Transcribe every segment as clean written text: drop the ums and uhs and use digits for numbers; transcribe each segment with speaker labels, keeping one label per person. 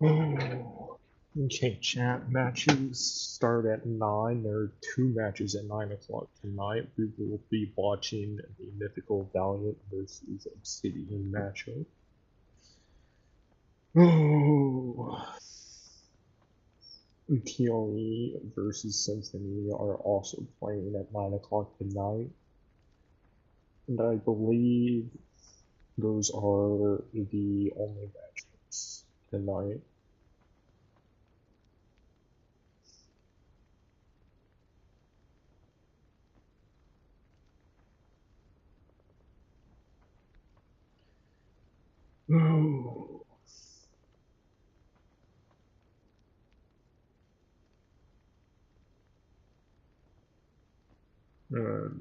Speaker 1: Oh, okay, chat. Matches start at 9. There are 2 matches at 9 o'clock tonight. We will be watching the Mythical Valiant versus Obsidian matchup. Oh, TLE versus Symphony are also playing at 9 o'clock tonight. And I believe those are the only matchups tonight. Oh.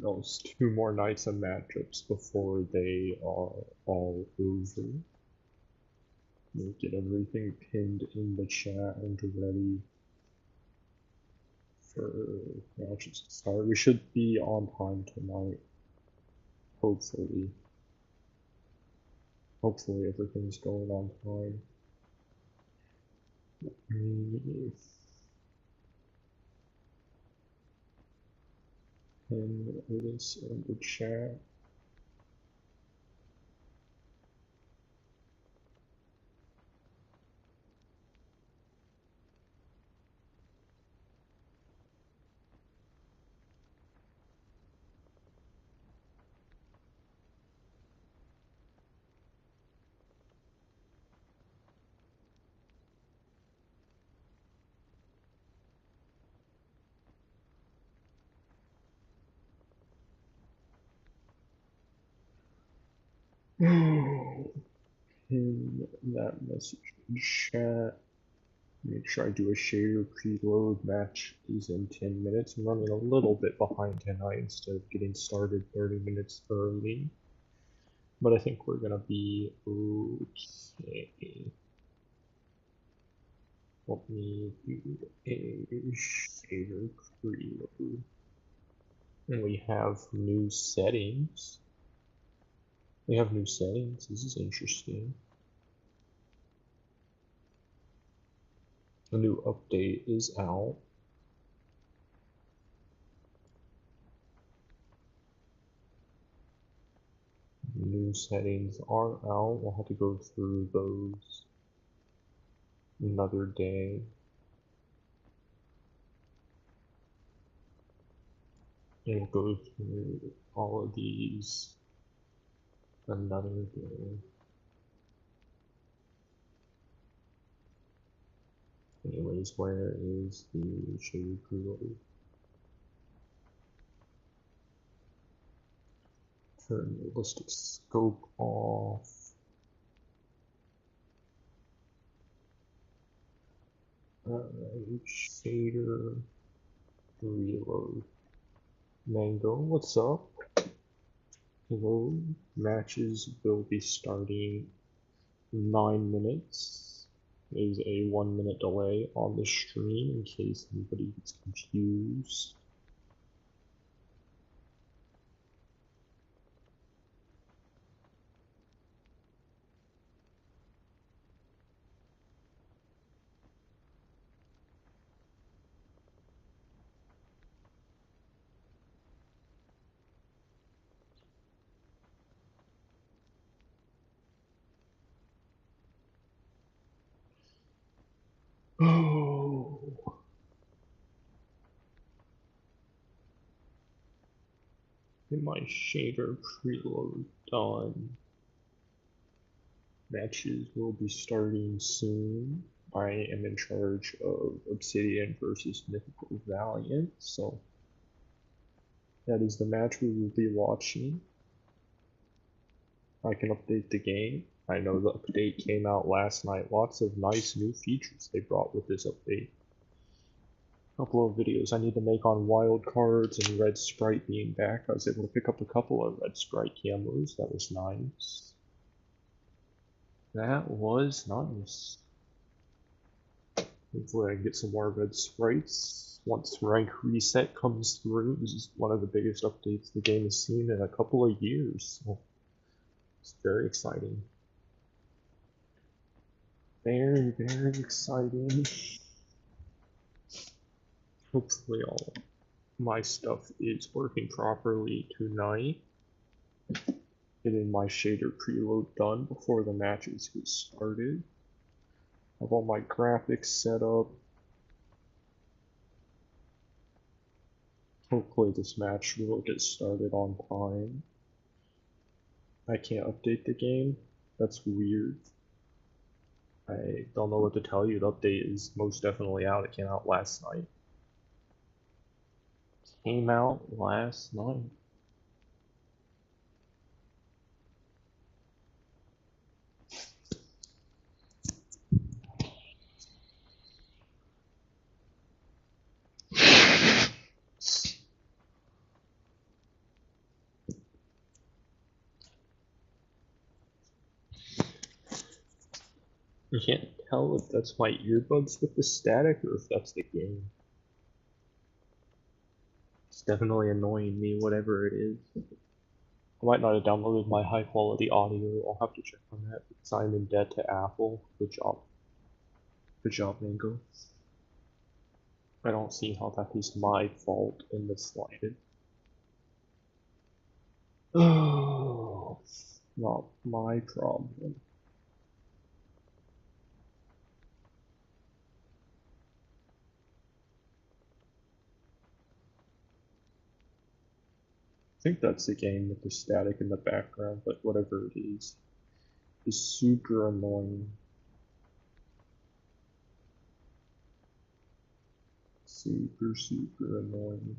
Speaker 1: Those 2 more nights of matchups before they are all over. We'll get everything pinned in the chat and ready for matches to start. We should be on time tonight. Hopefully. Hopefully everything's going on time. Pin this in the chat. Pin that message in chat. Make sure I do a shader preload. Match is in 10 minutes. I'm running a little bit behind tonight instead of getting started 30 minutes early. But I think we're gonna be okay. Let me do a shader preload. And we have new settings. We have new settings. This is interesting. A new update is out. New settings are out. We'll have to go through those another day. And go through all of these another day. Anyways, where is the shader preload? Turn realistic scope off. Alright, shader reload. Mango, what's up? Hello. Matches will be starting 9 minutes. There's a 1-minute delay on the stream in case anybody gets confused. Oh. Get my shader preload done. Matches will be starting soon. I am in charge of Obsidian versus Mythical Valiant, so that is the match we will be watching. I can update the game. I know the update came out last night. Lots of nice new features they brought with this update. A couple of videos I need to make on wild cards and red sprite being back. I was able to pick up a couple of red sprite camos. That was nice. That was nice. Hopefully I can get some more red sprites once rank reset comes through. This is one of the biggest updates the game has seen in a couple of years. So it's very exciting. Very, very exciting. Hopefully all my stuff is working properly tonight. Getting my shader preload done before the matches get started. Have all my graphics set up. Hopefully this match will get started on time. I can't update the game. That's weird. I don't know what to tell you. The update is most definitely out. It came out last night. Came out last night. You can't tell if that's my earbuds with the static or if that's the game. It's definitely annoying me, whatever it is. I might not have downloaded my high quality audio. I'll have to check on that because I'm in debt to Apple. Good job. Good job, Mango. I don't see how that is my fault in the slightest. Oh, not my problem. I think that's the game with the static in the background, but whatever it is super annoying. Super, super annoying.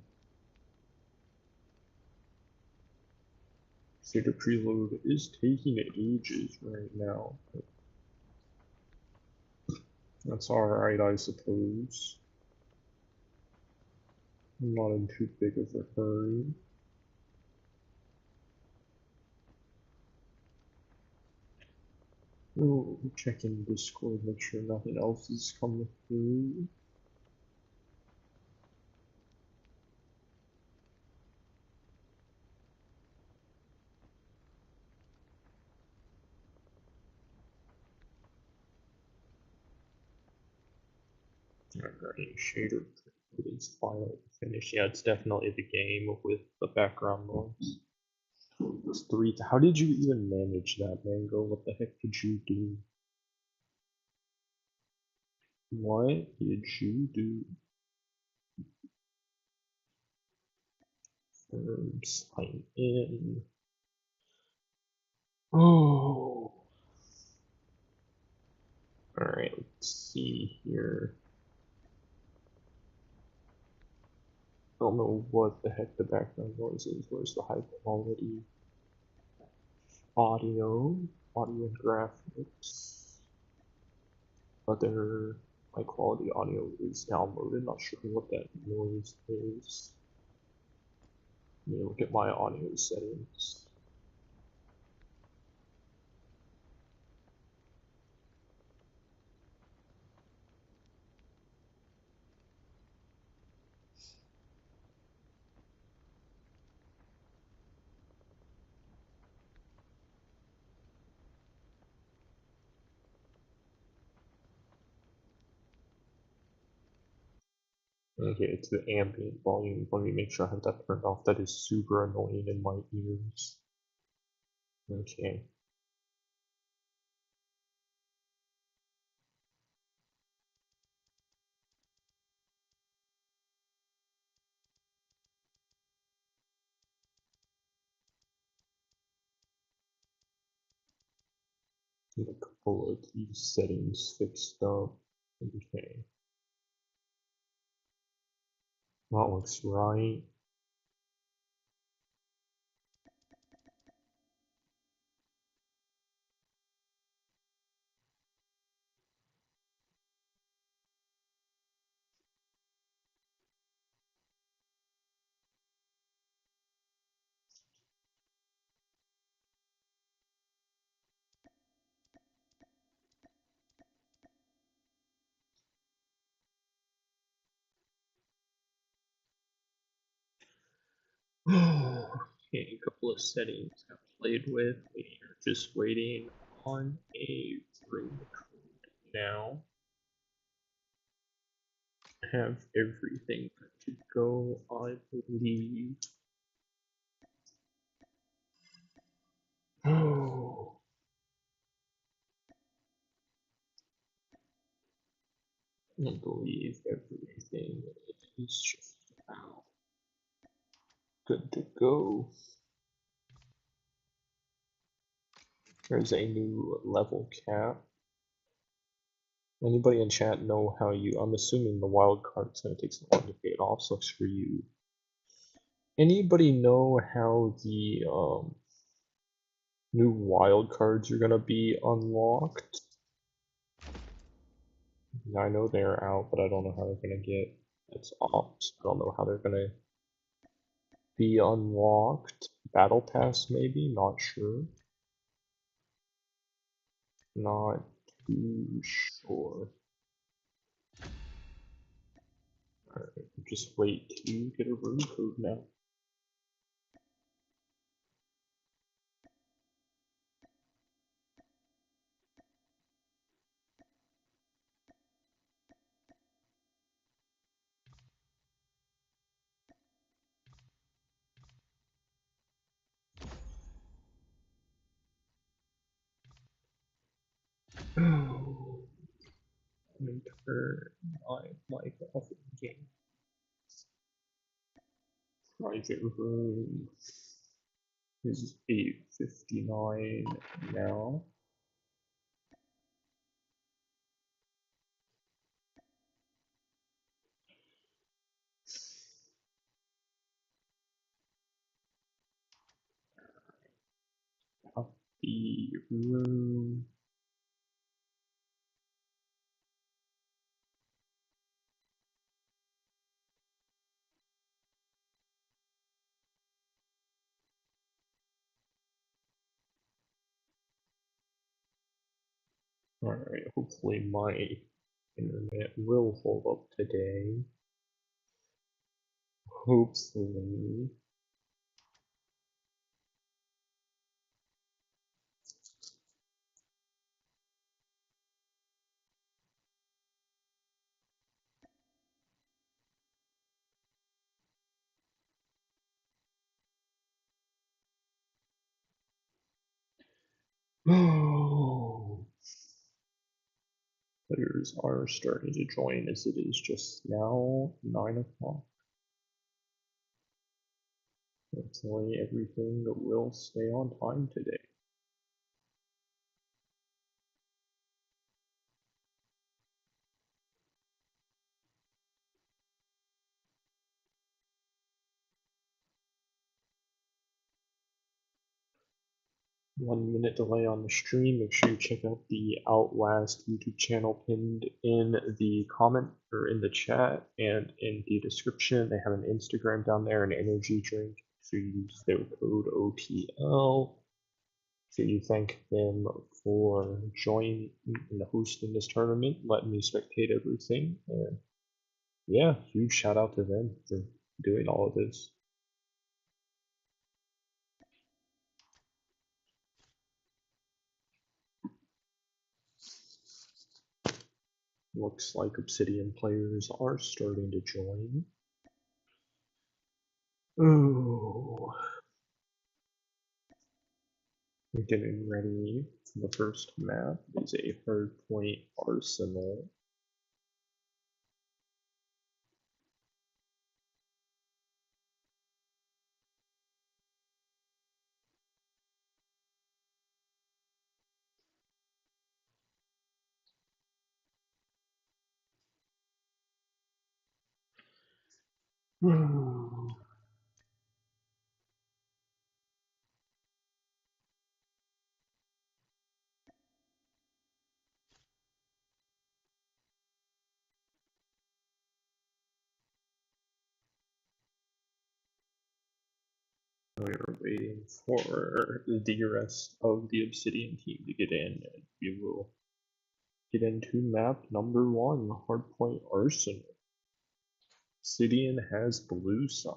Speaker 1: Data preload is taking ages right now. But that's alright, I suppose. I'm not in too big of a hurry. Oh, checking Discord, make sure nothing else is coming through. Alright, shader is finally finished. Yeah, it's definitely the game with the background noise. It's three. How did you even manage that, Mango? What the heck did you do? What did you do? Sign in. Oh. Alright, let's see here. Don't know what the heck the background noise is. Where's the high quality audio? Audio and graphics. Other high quality audio is downloaded. Not sure what that noise is. Let me look at my audio settings. Okay, it's the ambient volume. Let me make sure I have that turned off. That is super annoying in my ears. Okay. Get a couple of these settings fixed up. Okay. That looks right. Okay, a couple of settings I've played with. We are just waiting on a room code. now. Have everything to go, I believe. Oh, I believe everything is just about good to go. There's a new level cap. Anybody in chat know how you? I'm assuming the wild card's gonna take so long to get off, so for you. Anybody know how the new wild cards are gonna be unlocked? I know they're out, but I don't know how they're gonna get. It's ops. I don't know how they're gonna be unlocked. Battle pass maybe? Not sure. Not too sure. Alright, just wait to get a room code now. Oh, let me turn my mic off in game. Private room is 8:59 now. The room. Alright, hopefully my internet will hold up today. Hopefully. Oh, players are starting to join as it is just now 9 o'clock. Hopefully everything will stay on time today. One-minute delay on the stream. Make sure you check out the Outlast YouTube channel pinned in the comment or in the chat and in the description. They have an Instagram down there, an energy drink. So you use their code OTL. So you thank them for joining and hosting this tournament, letting me spectate everything. And yeah, huge shout out to them for doing all of this. Looks like Obsidian players are starting to join. Oh, we're getting ready for the first map. Is a hardpoint arsenal. We're waiting for the rest of the Obsidian team to get in, and we will get into map number 1, Hardpoint Arsenal. Obsidian has blue side.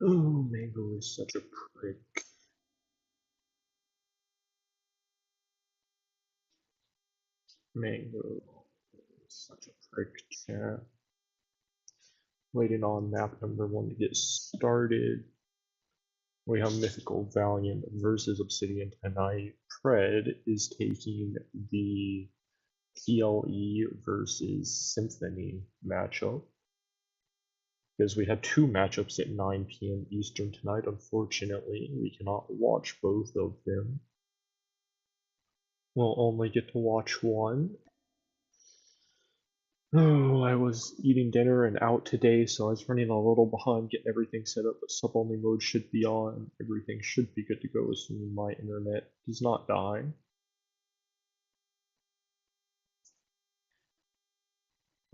Speaker 1: Oh, Mango is such a prick. Mango is such a prick, chat. Waiting on map number 1 to get started. We have Mythical Valiant versus Obsidian tonight. Pred is taking the TLE versus Symphony matchup. Because we had 2 matchups at 9 p.m. Eastern tonight. Unfortunately, we cannot watch both of them. We'll only get to watch one. Oh, I was eating dinner and out today, so I was running a little behind getting everything set up, but sub-only mode should be on. Everything should be good to go, assuming my internet does not die.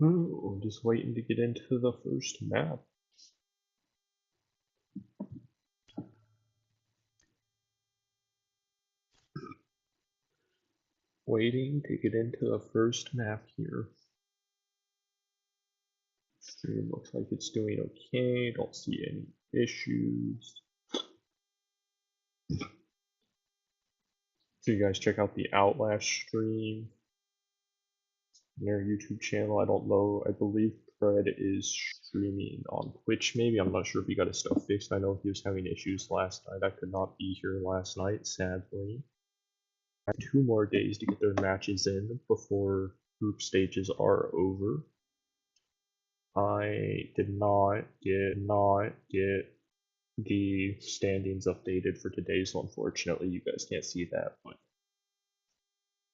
Speaker 1: Oh, just waiting to get into the first map. Waiting to get into the first map here. Stream looks like it's doing okay, don't see any issues. So you guys check out the Outlast stream, their YouTube channel. I don't know, I believe Fred is streaming on Twitch maybe. I'm not sure if he got his stuff fixed. I know he was having issues last night. I could not be here last night, sadly. I have 2 more days to get their matches in before group stages are over. I did not get the standings updated for today, so unfortunately you guys can't see that, but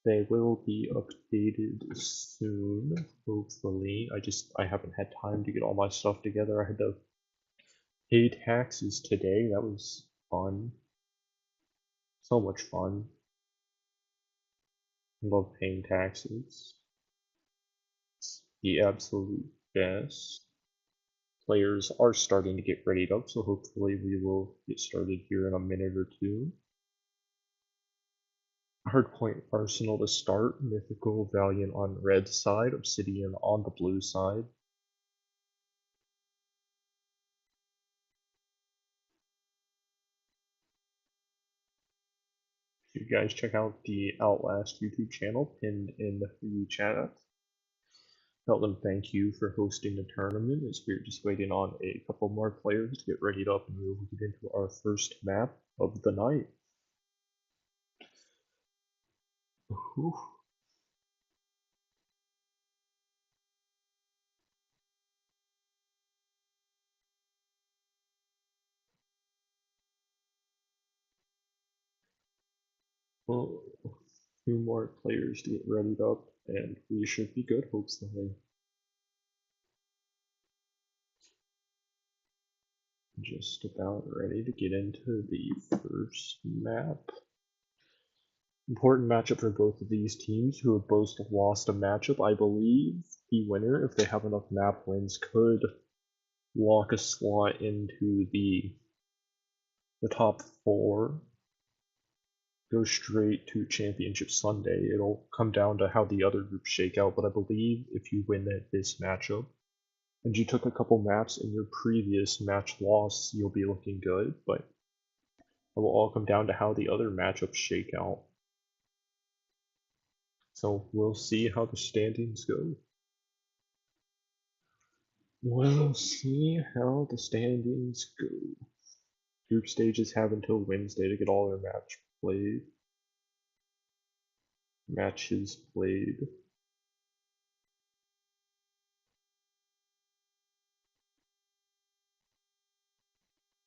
Speaker 1: they will be updated soon, hopefully. I haven't had time to get all my stuff together. I had to pay taxes today. That was fun. So much fun. I love paying taxes. It's the absolute best. Players are starting to get readied up, so hopefully we will get started here in a minute or two. Hardpoint Arsenal to start, Mythical Valiant on red side, Obsidian on the blue side. You guys check out the Outlast YouTube channel pinned in the chat. Tell them thank you for hosting the tournament, as we're just waiting on a couple more players to get readied up and we will get into our first map of the night. Whew. Well, 2 more players to get readied up and we should be good, hopefully. Just about ready to get into the first map. Important matchup for both of these teams who have both lost a matchup. I believe the winner, if they have enough map wins, could lock a slot into the top 4, go straight to Championship Sunday. It'll come down to how the other groups shake out, but I believe if you win this matchup, and you took a couple maps in your previous match loss, you'll be looking good, but it will all come down to how the other matchups shake out. So we'll see how the standings go. We'll see how the standings go. Group stages have until Wednesday to get all their matches played.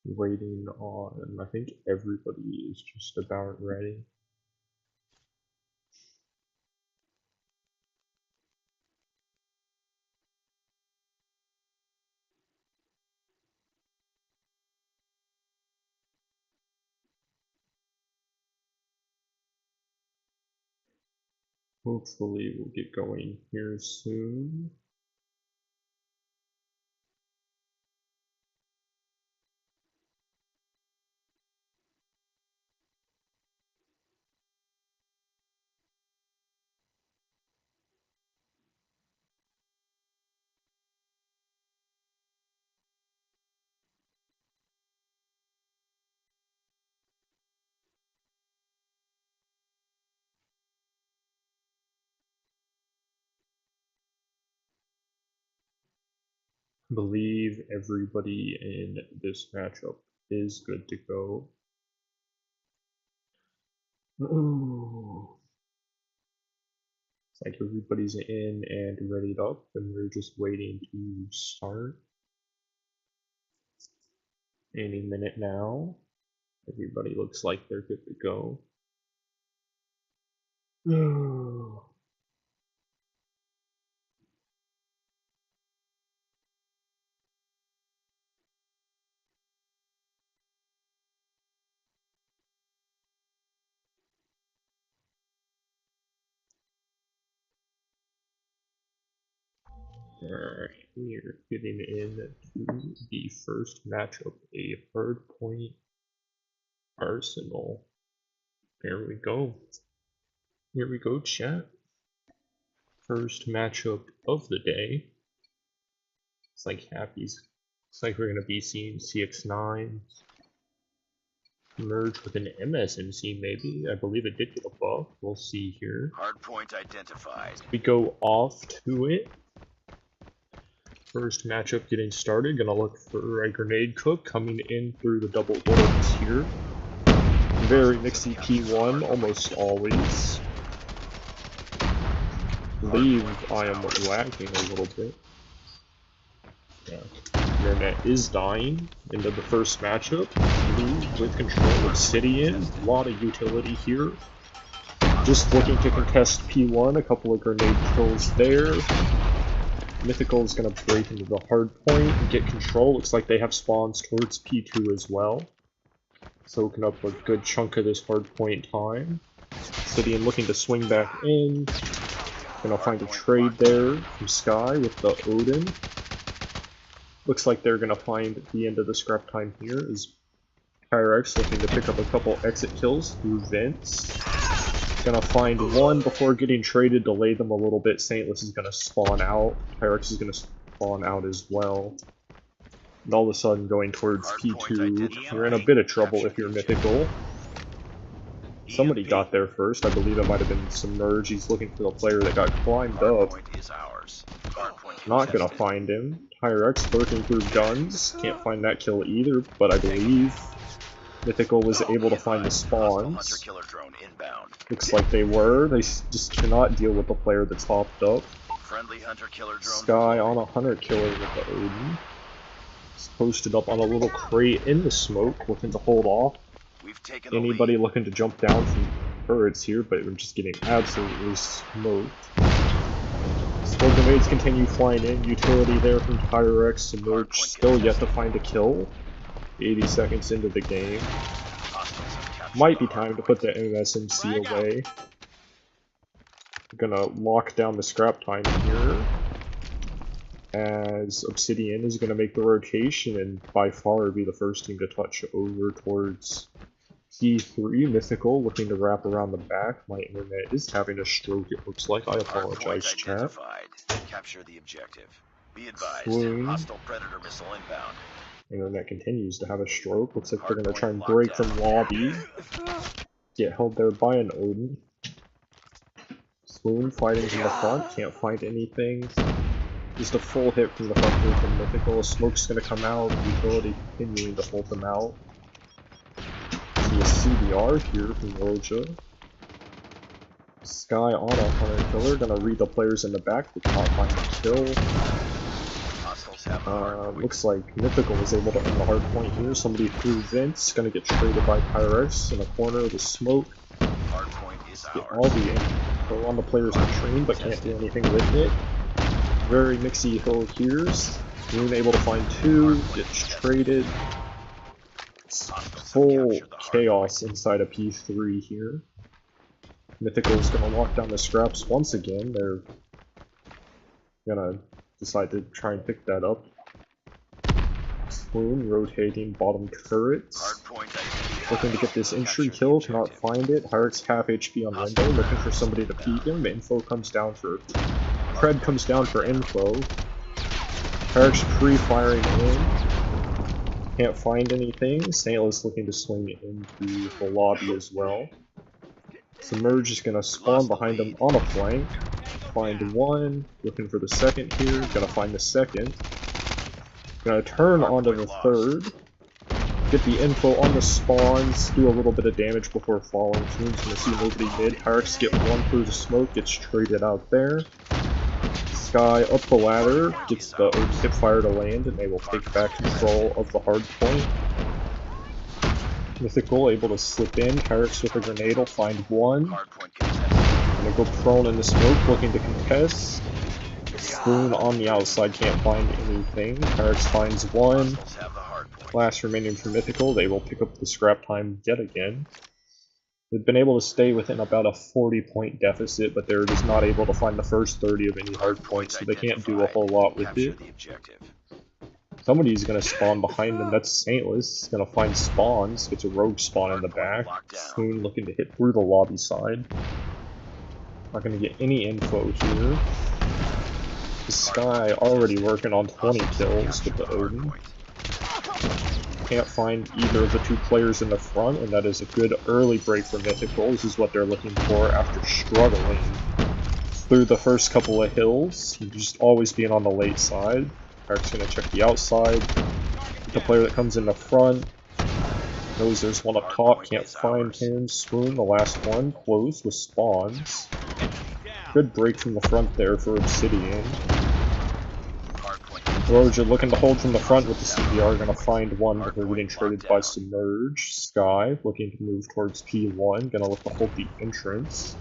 Speaker 1: Waiting on, I think everybody is just about ready. Hopefully we'll get going here soon. believe everybody in this matchup is good to go. Ooh. It's like everybody's in and readied up, and we're just waiting to start. Any minute now. Everybody looks like they're good to go. Alright, we're getting into the first matchup, a hardpoint Arsenal. There we go. Here we go, chat. First matchup of the day. It's like we're gonna be seeing CX9 merge with an MSMC maybe. I believe it did get a buff. We'll see here.
Speaker 2: Hardpoint identified.
Speaker 1: We go off to it. First matchup getting started. Gonna look for a grenade cook coming in through the double orbs here. Very mixy P1 almost always. Believe I am lagging a little bit. Yeah. Internet is dying into the first matchup. Blue with control. Obsidian. A lot of utility here. Just looking to contest P1. A couple of grenade kills there. Mythical is going to break into the hard point and get control. Looks like they have spawns towards P2 as well. Soaking up a good chunk of this hard point time. Obsidian looking to swing back in. Gonna find a trade there from Sky with the Odin. Looks like they're gonna find the end of the scrap time here is Pyrex looking to pick up a couple exit kills through vents. Gonna find one before getting traded to lay them a little bit. Saintless is gonna spawn out. Pyrex is gonna spawn out as well. And all of a sudden going towards P2. You're in a bit of trouble if you're mythical. Somebody got there first. I believe it might have been Submerge. He's looking for the player that got climbed up. Not gonna find him. Pyrex lurking through guns. Can't find that kill either, but I believe Mythical was able to find the spawns. Looks like they were. They just cannot deal with the player that's hopped up. Sky on a hunter killer with the Odin. He's posted up on a little crate in the smoke, looking to hold off anybody looking to jump down from turrets here, but we're just getting absolutely smoked. Still grenades continue flying in. Utility there from Pyrex. Submerge still yet to find a kill. 80 seconds into the game. Might be time to put the MSMC away. Gonna lock down the scrap time here. As Obsidian is gonna make the rotation and by far be the first team to touch over towards P3. Mythical looking to wrap around the back. My internet is having a stroke, it looks like. I apologize, chat.
Speaker 2: Capture the objective. Be advised.
Speaker 1: Swoon.
Speaker 2: Hostile predator missile inbound.
Speaker 1: Internet continues to have a stroke. Looks like they're gonna try and break from lobby. Get held there by an Odin. Swoon fighting from the front. Can't find anything. Just a full hit from the front here from Mythical. Smoke's gonna come out. Utility continuing to hold them out. See a CBR here from Roja. Sky on a hunter killer. Gonna read the players in the back. Did not find the kill. Looks like Mythical was able to earn the hard point here. Somebody threw Vince. Gonna get traded by Pyrex in a corner of the smoke. Get all the info on the players on train, but can't do anything with it. Very mixy hill here. Moon able to find two. Gets traded. Full chaos inside of P3 here. Mythical's gonna lock down the scraps once again. They're gonna decide to try and pick that up. Swoon rotating bottom turrets. Looking to get this entry kill, cannot find it. Pyrex half HP on window, looking for somebody to peek him. Info comes down for... Cred comes down for info. Pyrex pre-firing in. Can't find anything. Snail is looking to swing into the lobby as well. Submerge is gonna spawn behind him on a flank. Find one. Looking for the second here. Gonna find the second. Gonna turn onto the third. Get the info on the spawns, do a little bit of damage before falling. Team's gonna see nobody mid. Pyrex get one through the smoke, gets traded out there. Sky up the ladder, gets the hip fire to land, and they will take back control of the hard point. Mythical able to slip in. Pyrex with a grenade will find one. Gonna go prone in the smoke, looking to contest. Spoon on the outside, can't find anything. Pyrex finds one. Last remaining for Mythical, they will pick up the scrap time yet again. They've been able to stay within about a 40-point deficit, but they're just not able to find the first 30 of any hard points, so they can't do a whole lot with it. Somebody's gonna spawn behind them, that's Saintless. He's gonna find spawns, gets a rogue spawn in the back. Spoon looking to hit through the lobby side. Not gonna get any info here. The Sky already working on 20 kills with the Odin. Can't find either of the two players in the front, and that is a good early break for Mythical. This is what they're looking for after struggling through the first couple of hills, just always being on the late side. Eric's gonna check the outside. The player that comes in the front knows there's one up top, can't find him. Swoon, the last one, closed with spawns. Good break from the front there for Obsidian. Roger looking to hold from the front with the CPR, gonna find one, but they're getting traded by Submerge. Sky looking to move towards P1, gonna look to hold the entrance.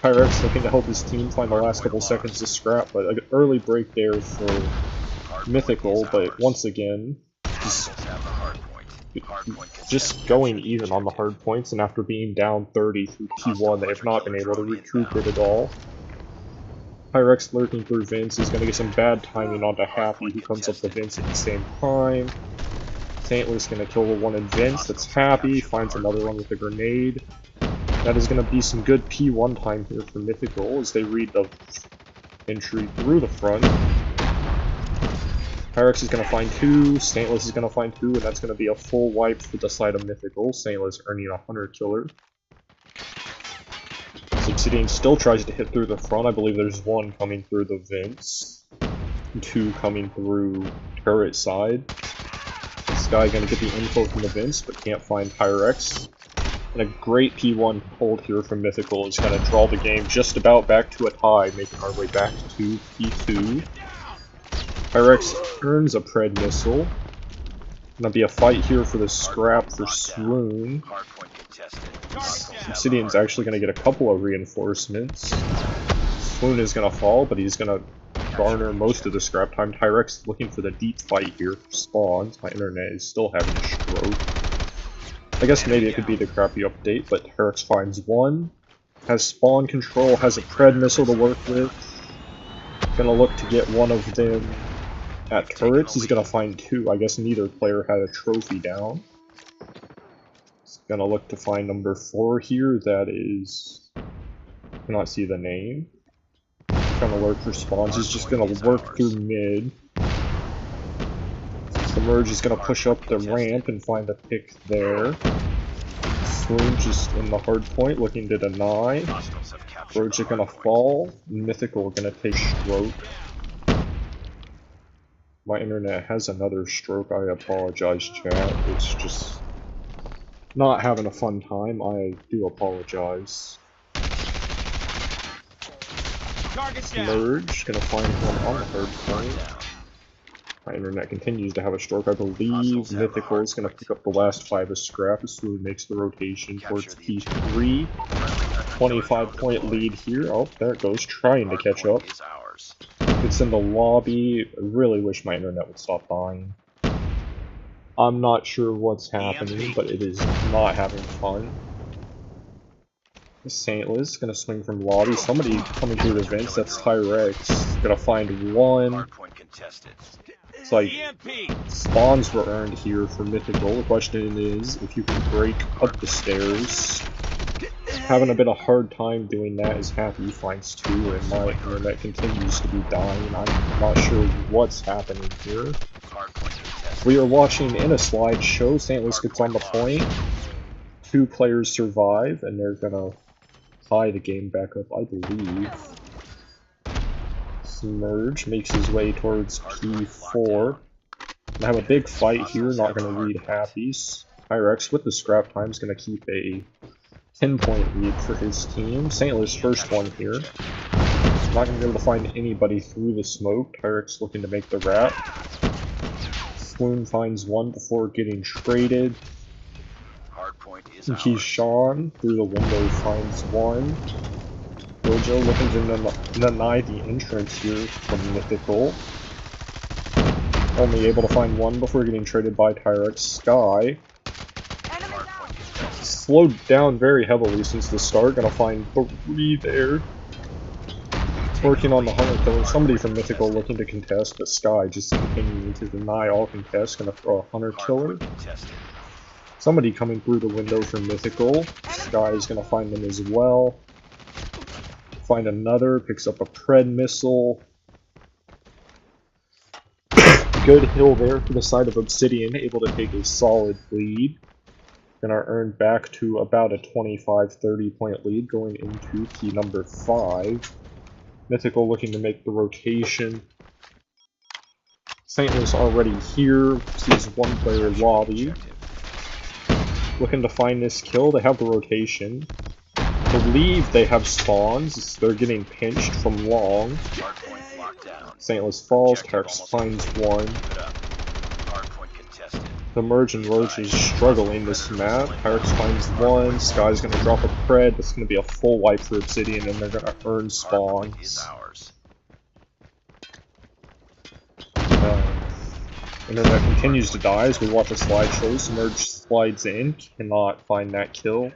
Speaker 1: Pyrex looking to help his team find the last couple seconds to scrap, but an early break there for Mythical, but once again, just going even on the hard points, and after being down 30 through P1, they have not been able to recoup it at all. Pyrex lurking through Vince is going to get some bad timing onto Happy, who comes up to Vince at the same time. Saintless going to kill the one in Vince, that's Happy, finds another one with a grenade. That is going to be some good P1 time here for Mythical as they read the entry through the front. Pyrex is going to find two, Saintless is going to find two, and that's going to be a full wipe for the side of Mythical. Saintless earning a Hunter Killer. Obsidian still tries to hit through the front. I believe there's one coming through the vents, two coming through turret side. This guy gonna get the info from the vents, but can't find Pyrex. And a great P1 hold here from Mythical is gonna draw the game just about back to a tie, making our way back to P2. Pyrex earns a Pred missile. Gonna be a fight here for the scrap for Swoon. Obsidian's actually going to get a couple of reinforcements. Swoon is going to fall, but he's going to garner most of the scrap time. Pyrex looking for the deep fight here for spawns. My internet is still having a stroke. I guess maybe it could be the crappy update, but Pyrex finds one. Has spawn control, has a Pred missile to work with. Gonna look to get one of them at turrets. He's gonna find two. I guess neither player had a trophy down. Gonna look to find number 4 here, that is... I cannot see the name. Gonna lurk for spawns, he's just gonna work through mid. Submerge is gonna push up the ramp and find a pick there. Swoon just in the hard point, looking to deny. Roach are gonna fall. Mythical gonna take stroke. My internet has another stroke, I apologize chat, it's just... not having a fun time, I do apologize. Merge, gonna find one on the third point. My internet continues to have a stroke, I believe. Mythical is gonna pick up the last 5 of scrap as Swoon makes the rotation towards P3. 25-point lead here. Oh, there it goes, trying to catch up. It's in the lobby. I really wish my internet would stop dying. I'm not sure what's happening, but it is not having fun. Saintless gonna swing from lobby. Somebody coming through the vents. That's Tyrex. Gonna find one. It's like spawns were earned here for Mythical. The question is if you can break up the stairs. Having a bit of hard time doing that as Happy finds 2, and my internet continues to be dying. I'm not sure what's happening here. We are watching in a slideshow. Saintless gets on the point. 2 players survive, and they're gonna tie the game back up, I believe. Submerge makes his way towards P4. Gonna have a big fight here, not gonna read happies. Pyrex with the scrap time is gonna keep a 10-point lead for his team. St. Louis first one here. Not gonna be able to find anybody through the smoke. Pyrex looking to make the rat. Swoon finds one before getting traded. Keyshawn through the window finds one. Gojo looking to deny the entrance here from Mythical. Only able to find one before getting traded by Tyrex. Sky slowed down very heavily since the start. Gonna find 3 there. Working on the hunter killer. Somebody from Mythical looking to contest, but Sky just continuing to deny all contests. Gonna throw a hunter killer. Somebody coming through the window from Mythical. Sky is gonna find them as well. Find another, picks up a Pred missile. Good hill there for the side of Obsidian, able to take a solid lead. Gonna earn back to about a 25-30 point lead going into key number 5. Mythical looking to make the rotation. St. Louis already here, sees one player lobby. Looking to find this kill, they have the rotation. Believe they have spawns, they're getting pinched from long. St. Louis falls, Tyrex finds one. The Merge and Roach is struggling this map. Tyrex finds one, Sky's gonna drop a Pred, this is gonna be a full wipe for Obsidian and they're gonna earn spawns. Internet continues to die as we watch a slideshow. Submerge slides in, cannot find that kill.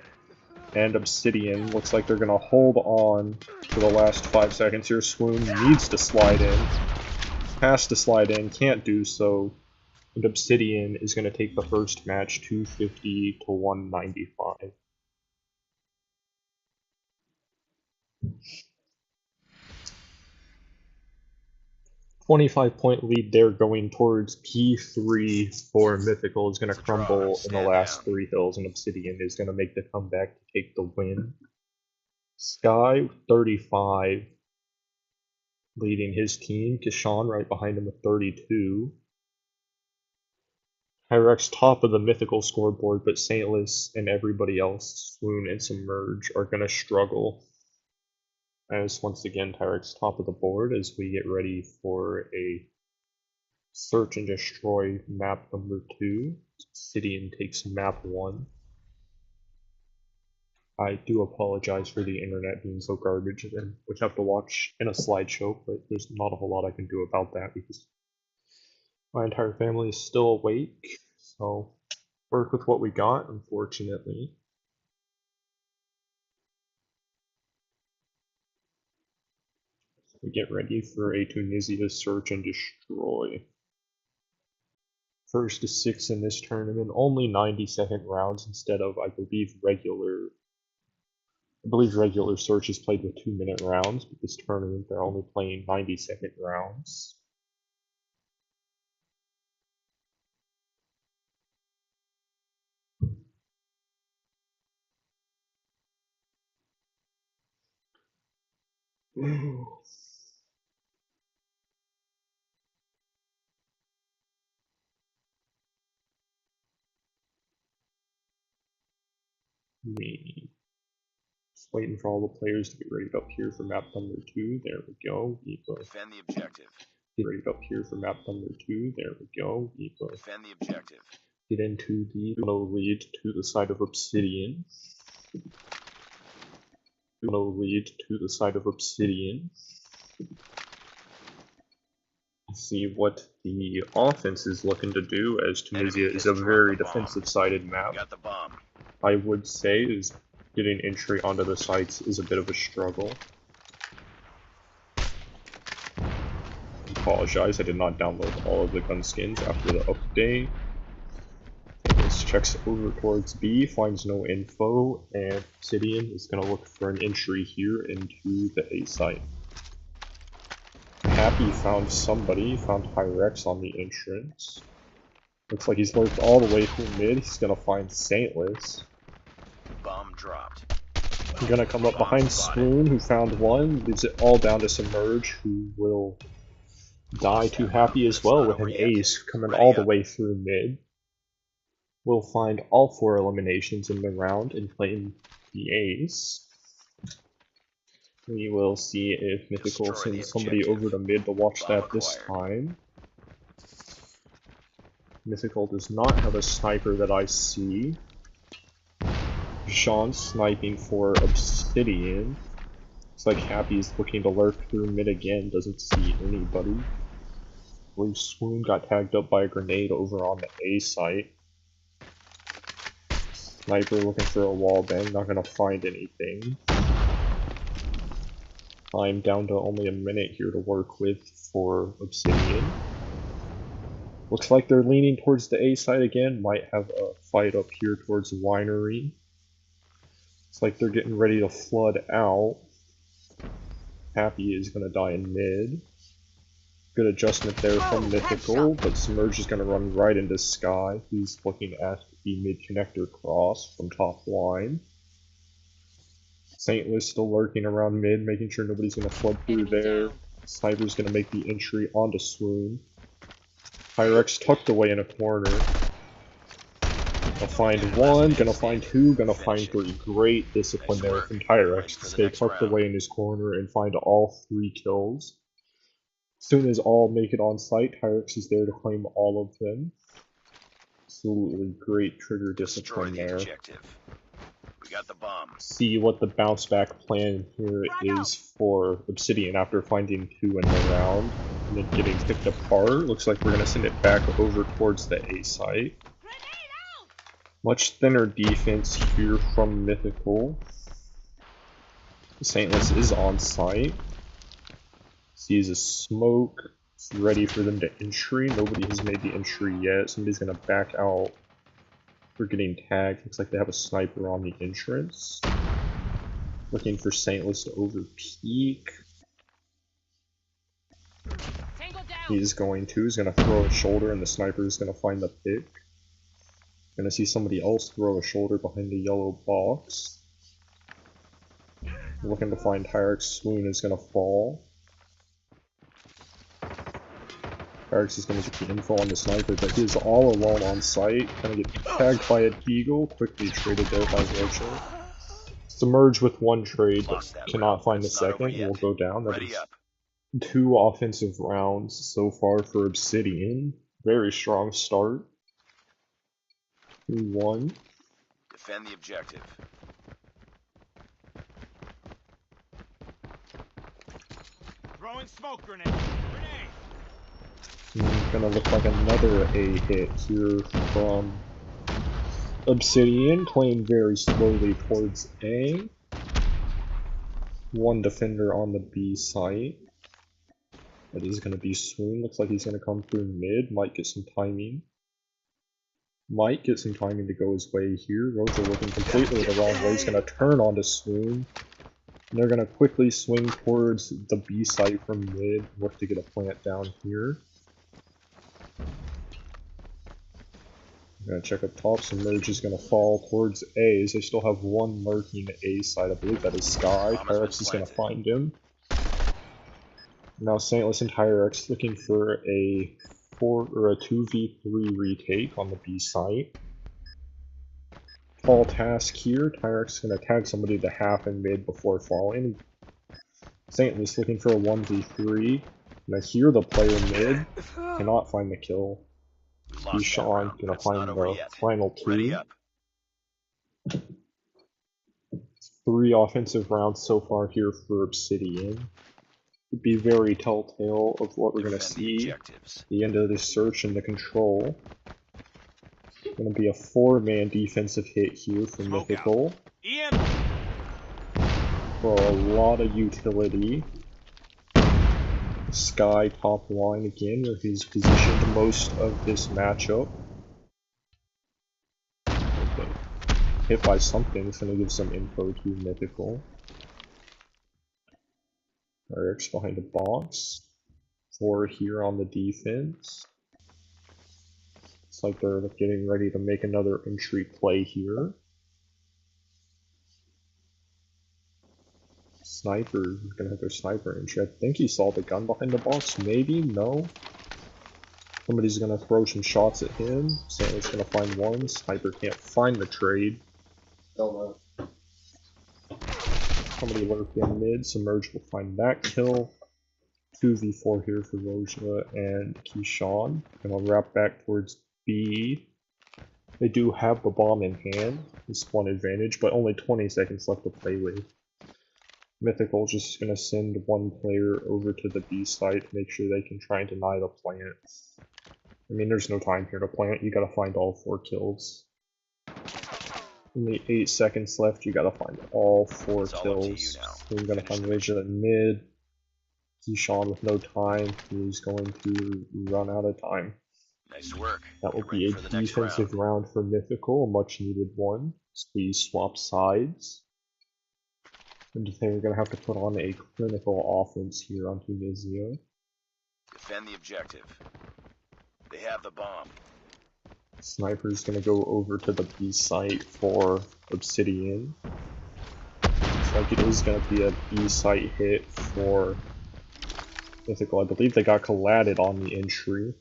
Speaker 1: And Obsidian looks like they're gonna hold on for the last 5 seconds here. Swoon needs to slide in. Has to slide in, can't do so. And Obsidian is gonna take the first match 250 to 195. 25-point lead there going towards P3 for Mythical is going to crumble in the last 3 hills, and Obsidian is going to make the comeback to take the win. Sky, 35, leading his team. Kishan right behind him with 32. Hyrex top of the Mythical scoreboard, but St. Louis and everybody else, Swoon and Submerge, are going to struggle. As once again, Tyrex top of the board as we get ready for a search and destroy map number 2. Obsidian takes map 1. I do apologize for the internet being so garbage and which I have to watch in a slideshow, but there's not a whole lot I can do about that because my entire family is still awake, so work with what we got, unfortunately. We get ready for a Tunisia search and destroy. First to 6 in this tournament, only 90-second rounds instead of, I believe, regular search is played with 2-minute rounds, but this tournament they're only playing 90-second rounds. Me. Just waiting for all the players to get ready up here for map number 2. There we go.
Speaker 2: Defend the objective.
Speaker 1: Get ready up here for map number 2. There we go.
Speaker 2: Defend the objective.
Speaker 1: Get into the no lead to the side of Obsidian. No lead to the side of Obsidian. See what the offense is looking to do, as Tunisia is a very defensive-sided map.
Speaker 2: Got the bomb.
Speaker 1: I would say is getting entry onto the sites is a bit of a struggle. Apologize, I did not download all of the gun skins after the update. This checks over towards B, finds no info, and Obsidian is going to look for an entry here into the A site. Happy found somebody, found Hyrex on the entrance. Looks like he's lurked all the way through mid. He's gonna find St. Louis.
Speaker 2: Bomb dropped.
Speaker 1: He's gonna come up behind Swoon, who found one. Leaves it all down to Submerge, who will Die to Happy as well with an ace coming all the way through mid. We'll find all 4 eliminations in the round and claim the ace. We will see if Mythical sends somebody over to mid to watch that this time. Mythical does not have a sniper that I see. Sean sniping for Obsidian. Looks like Happy's looking to lurk through mid again, doesn't see anybody. I believe Swoon got tagged up by a grenade over on the A site. Sniper looking for a wall bang, not gonna find anything. I'm down to only a minute here to work with for Obsidian. Looks like they're leaning towards the A side again, might have a fight up here towards Winery. Looks like they're getting ready to flood out. Happy is gonna die in mid. Good adjustment there from Mythical, but Submerge is gonna run right into Sky, who's looking at the mid connector cross from top line. Saintless still lurking around mid, making sure nobody's gonna flood through there. Sniper's gonna make the entry onto Swoon. Pyrex tucked away in a corner. Gonna find 1, gonna find 2, gonna find 3. Great discipline there from Pyrex to stay tucked away in his corner and find all 3 kills. As soon as all make it on site, Pyrex is there to claim all of them. Absolutely great trigger discipline there.
Speaker 2: We got the bomb.
Speaker 1: See what the bounce back plan here is for Obsidian after finding 2 in the round and then getting picked apart. Looks like we're going to send it back over towards the A site. Much thinner defense here from Mythical. Saintless is on site. Sees a smoke. It's ready for them to entry. Nobody has made the entry yet. Somebody's going to back out. We're getting tagged. Looks like they have a sniper on the entrance. Looking for Saintless to over peek. He's going to throw a shoulder and the sniper is going to find the pick. Gonna see somebody else throw a shoulder behind the yellow box. Looking to find Pyrex. Swoon is gonna fall. Pyrex is gonna get the info on the sniper, but he is all alone on site. Gonna get tagged by a Deagle, quickly traded there by Rocha. Submerge with 1 trade, but cannot find the second. Will go down. That is 2 offensive rounds so far for Obsidian. Very strong start. 2-1.
Speaker 2: Defend the objective. Throwing smoke grenade.
Speaker 1: Gonna look like another A hit here from Obsidian, playing very slowly towards A. 1 defender on the B site. That is gonna be Swoon. Looks like he's gonna come through mid. Might get some timing. Might get some timing to go his way here. Rocha looking completely the wrong way. He's going to turn onto Swoon. And they're going to quickly swing towards the B site from mid. Look to get a plant down here. I'm going to check up top. Submerge is going to fall towards A as they still have 1 lurking A side. I believe that is Sky. Pyrex is going to find him. Now Saintless and Pyrex looking for a 2v3 retake on the B site. Fall task here. Pyrex is going to tag somebody to half and mid before falling. Saintless looking for a 1v3. And I hear the player mid. Cannot find the kill. Sean gonna find the final 2. 3 offensive rounds so far here for Obsidian. Would be very telltale of what we're going to see at the end of this search and the control. Going to be a 4-man defensive hit here from Mythical. For a lot of utility. Sky top line again, where he's positioned most of this matchup. Okay. Hit by something, it's going to give some info to Mythical. Eric's behind a box. 4 here on the defense. It's like they're getting ready to make another entry play here. Sniper, he's gonna have their sniper entry. I think he saw the gun behind the box, maybe? No? Somebody's gonna throw some shots at him. Santa's gonna find one. Sniper can't find the trade.
Speaker 3: Don't know.
Speaker 1: Somebody lurked in mid. Submerge will find that kill. 2v4 here for Roja and Keyshawn. Gonna wrap back towards B. They do have the bomb in hand. It's one advantage, but only 20 seconds left to play with. Mythical just gonna send one player over to the B site to make sure they can try and deny the plant. I mean, there's no time here to plant. You gotta find all 4 kills. Only 8 seconds left. You gotta find all 4 kills. So you're gonna find Roja in mid. Keyshawn with no time. He's going to run out of time.
Speaker 2: Nice work.
Speaker 1: That will be a defensive round for Mythical, a much needed one. So we swap sides. And they're going to have to put on a clinical offense here on Tunisia.
Speaker 2: Defend the objective. They have the bomb.
Speaker 1: Sniper's going to go over to the B site for Obsidian. Looks like it is going to be a B site hit for Mythical. I believe they got colladed on the entry.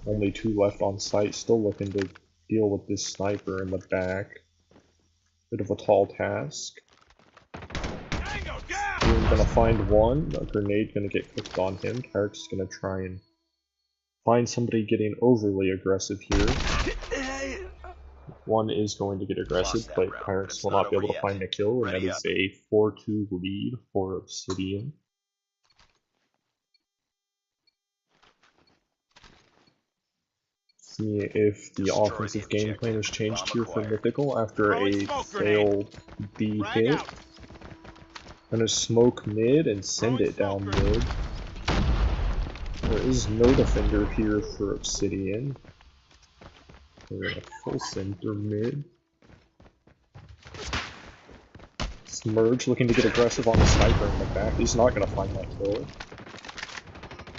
Speaker 1: Only 2 left on site, still looking to deal with this sniper in the back. Bit of a tall task. We're gonna find one. A grenade gonna get clicked on him. Tarek's gonna try and find somebody getting overly aggressive here. One is going to get aggressive, but Pirates will not be able to find a kill, and that is a 4-2 lead for Obsidian. See if the offensive game plan has changed here for Mythical after a failed B hit. Gonna smoke mid and send it down mid. There is no defender here for Obsidian. We're gonna full send through mid. Submerge looking to get aggressive on the sniper in the back. He's not gonna find that kill.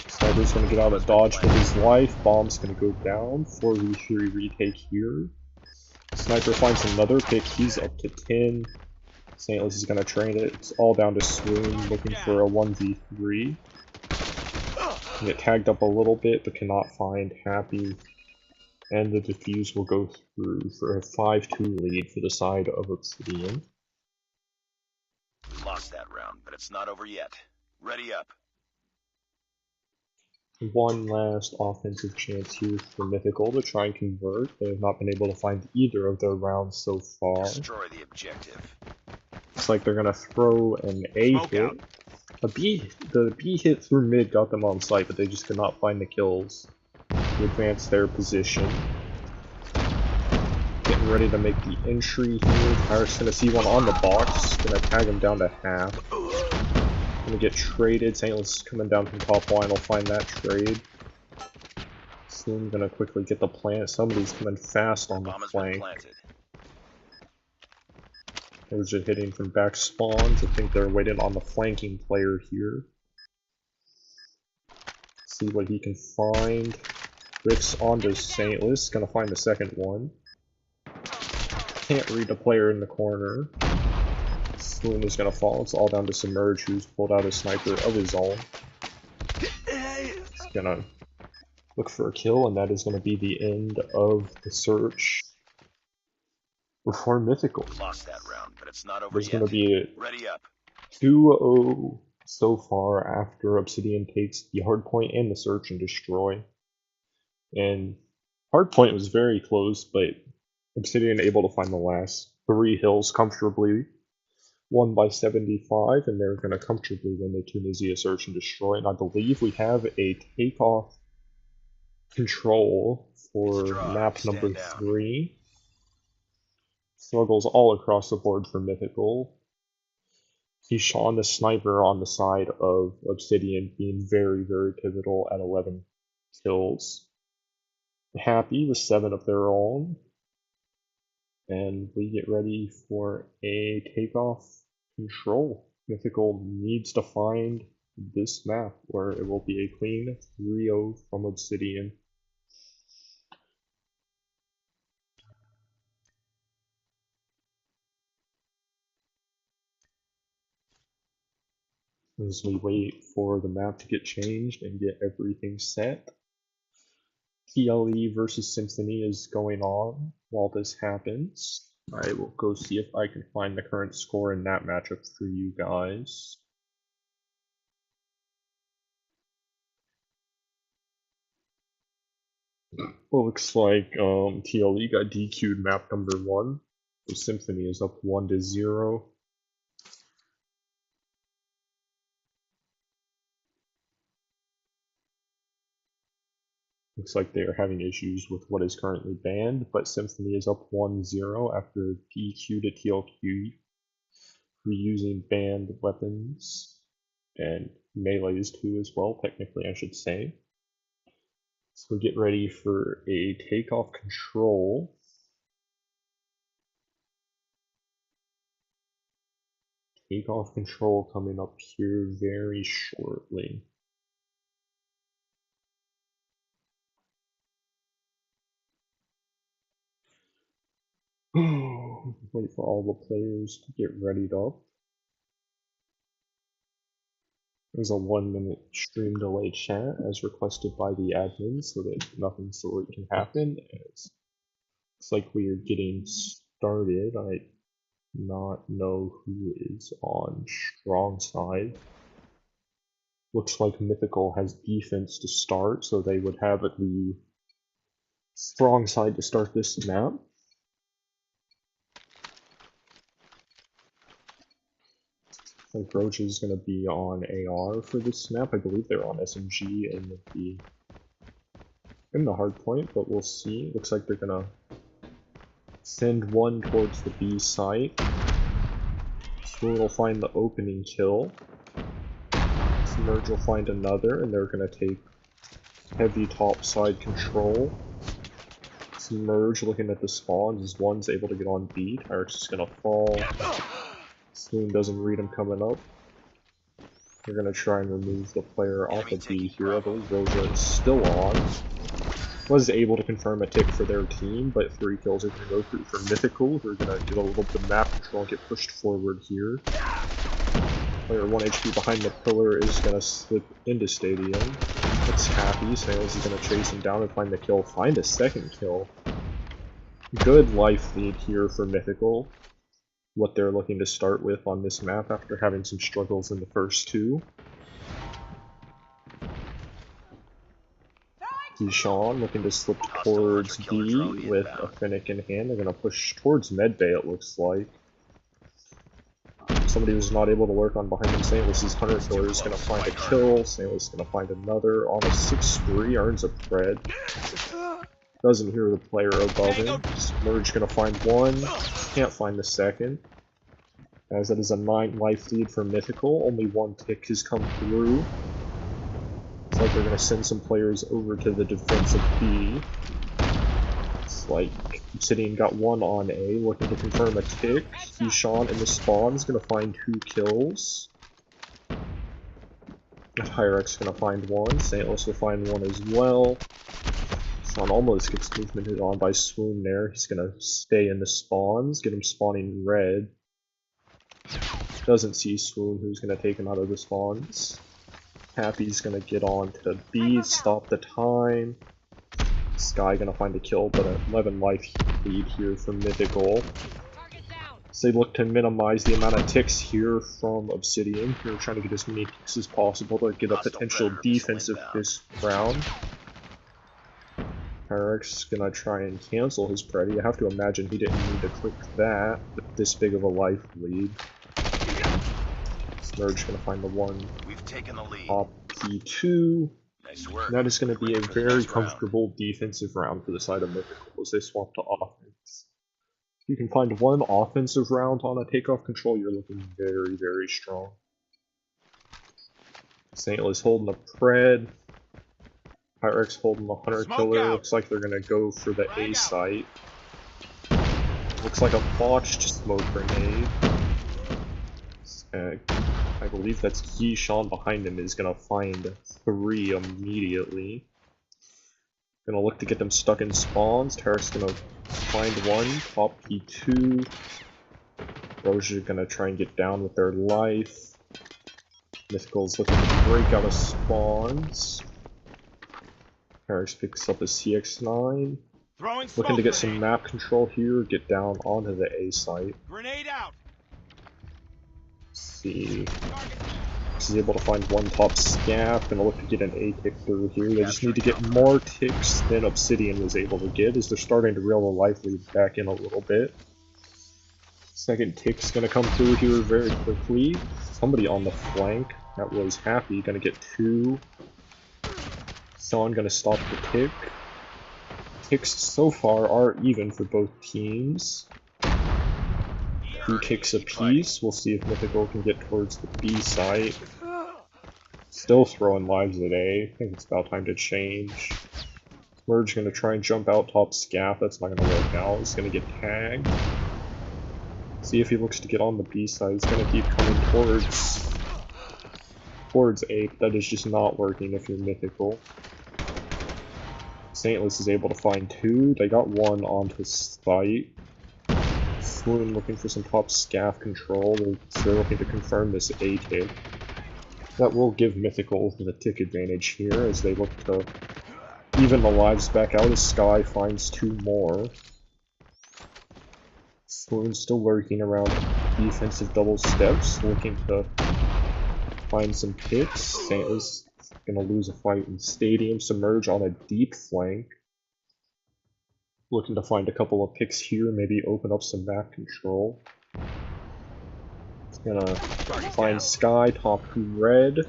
Speaker 1: Sniper's gonna get out of dodge with his life. Bomb's gonna go down. 4v3 retake here. Sniper finds another pick. He's up to 10. Saintless is gonna train it. It's all down to Swoon, looking for a 1v3. Get tagged up a little bit, but cannot find Happy. And the defuse will go through for a 5-2 lead for the side of Obsidian.
Speaker 2: We lost that round, but it's not over yet. Ready up.
Speaker 1: One last offensive chance here for Mythical to try and convert. They have not been able to find either of their rounds so far.
Speaker 2: Destroy the objective.
Speaker 1: Looks like they're gonna throw an A hit. The B hit through mid got them on site, but they just could not find the kills to advance their position. Getting ready to make the entry here. Pirate's gonna see one on the box, gonna tag him down to half. Gonna get traded. Saintless is coming down from top line, will find that trade. Soon gonna quickly get the plant. Somebody's coming fast on the flank. They're just hitting from back spawns. I think they're waiting on the flanking player here. See what he can find. Rips onto Saintless, gonna find the second one. Can't read the player in the corner. Swoon is gonna fall. It's all down to Submerge, who's pulled out a sniper of his own. He's gonna look for a kill, and that is gonna be the end of the search before Mythical.
Speaker 2: Lost that round, but it's not over
Speaker 1: There's
Speaker 2: yet.
Speaker 1: gonna be a
Speaker 2: Ready up.
Speaker 1: 2-0 so far after Obsidian takes the hardpoint and the search and destroy. And hardpoint was very close, but Obsidian able to find the last 3 hills comfortably. Won by 75, and they're going to comfortably win the Tunisia search and destroy. And I believe we have a takeoff control for map number 3. Struggles all across the board for Mythical. Keyshawn the sniper on the side of Obsidian being very, very pivotal at 11 kills. Happy with 7 of their own. And we get ready for a takeoff control. Mythical needs to find this map where it will be a clean 3-0 from Obsidian. as we wait for the map to get changed and get everything set. TLE versus Symphony is going on while this happens. I will go see if I can find the current score in that matchup for you guys. Well, looks like TLE got DQ'd map number 1. So Symphony is up 1-0. Looks like they are having issues with what is currently banned, but Symphony is up 1-0 after DQ to TLQ for using banned weapons, and melees too as well, technically I should say. So get ready for a takeoff control. Takeoff control coming up here very shortly. Wait for all the players to get readied up. There's a 1-minute stream delay chat as requested by the admin so that nothing silly can happen. It's like we are getting started. I do not know who is on strong side. Looks like Mythical has defense to start, so they would have the strong side to start this map. I think Roach is going to be on AR for this map. I believe they're on SMG in the hard point, but we'll see. Looks like they're going to send one towards the B site. Swoon will find the opening kill. Submerge will find another, and they're going to take heavy topside control. Submerge looking at the spawns as one's able to get on B. Tyrix is going to fall. Swoon doesn't read him coming up. They're going to try and remove the player off of B here. I believe Roja is still on. Was able to confirm a tick for their team, but 3 kills are going to go through for Mythical, who are going to get a little bit of map control and get pushed forward here. Player 1 HP behind the pillar is going to slip into Stadium. It's Happy. Sails is going to chase him down and find the kill. Find a second kill. Good life lead here for Mythical. What they're looking to start with on this map after having some struggles in the first 2. Keyshawn looking to slip towards B with a Finnick in hand. They're going to push towards Medbay, it looks like. Somebody was not able to lurk on behind him. St. Louis's Hunter Killer is going to find a kill. St. Louis is going to find another. On a 6-3, earns a pred. Doesn't hear the player above him. Merge going to find one. Can't find the second. As that is a 9 life lead for Mythical. Only 1 tick has come through. It's like they're going to send some players over to the defense of B. It's like Obsidian got 1 on A, looking to confirm a tick. Keyshawn in the spawn is going to find 2 kills. Hyrex going to find 1. St. Louis will find 1 as well. Sean almost gets movemented on by Swoon there. He's going to stay in the spawns, get him spawning red. Doesn't see Swoon, who's going to take him out of the spawns. Happy's going to get on to B, stop the time. Sky going to find a kill, but an 11 life lead here from Mythical. So they look to minimize the amount of ticks here from Obsidian. They're trying to get as many ticks as possible to get a potential defensive this round. Hyrex is going to try and cancel his Preddy. I have to imagine he didn't need to click that with this big of a life lead. Merge going to find the 1 top P2.
Speaker 2: Nice work.
Speaker 1: That is going to be a very comfortable defensive round for the side of Mythical as they swap to offense. If you can find 1 offensive round on a takeoff control, you're looking very, very strong. St. Louis holding the Pred. Hyrex holding the Hunter Killer. Looks like they're going to go for the A site. Looks like a botched smoke grenade. I believe that's Keyshawn behind him is going to find 3 immediately. Gonna look to get them stuck in spawns. Terrace gonna find 1, top P2. Roja gonna try and get down with their life. Mythical's looking to break out of spawns. Harris picks up a CX-9.
Speaker 4: Throwing
Speaker 1: Looking to get some
Speaker 4: grenade.
Speaker 1: map control here, get down onto the A site.
Speaker 4: Grenade out.
Speaker 1: Let's see. He's able to find one top scaff, gonna look to get an A tick through here. They just need to get more ticks than Obsidian was able to get, as they're starting to reel the life lead back in a little bit. Second tick's gonna come through here very quickly. Somebody on the flank that was happy, gonna get 2. Sean gonna stop the tick. Ticks so far are even for both teams. 2 ticks apiece. We'll see if Mythical can get towards the B site. Still throwing lives at A. I think it's about time to change. Merge gonna try and jump out top scaff. That's not gonna work out. He's gonna get tagged. See if he looks to get on the B side. He's gonna keep coming towards A, but that is just not working if you're Mythical. Saintless is able to find 2. They got 1 onto site. Swoon looking for some top scaff control. They're looking to confirm this A tick. That will give Mythical the tick advantage here as they look to even the lives back out as Sky finds 2 more. Swoon's still lurking around defensive double steps, looking to find some picks. Saintless gonna lose a fight in Stadium. Submerge on a deep flank. Looking to find a couple of picks here, maybe open up some map control. It's gonna find Sky, top 2 red.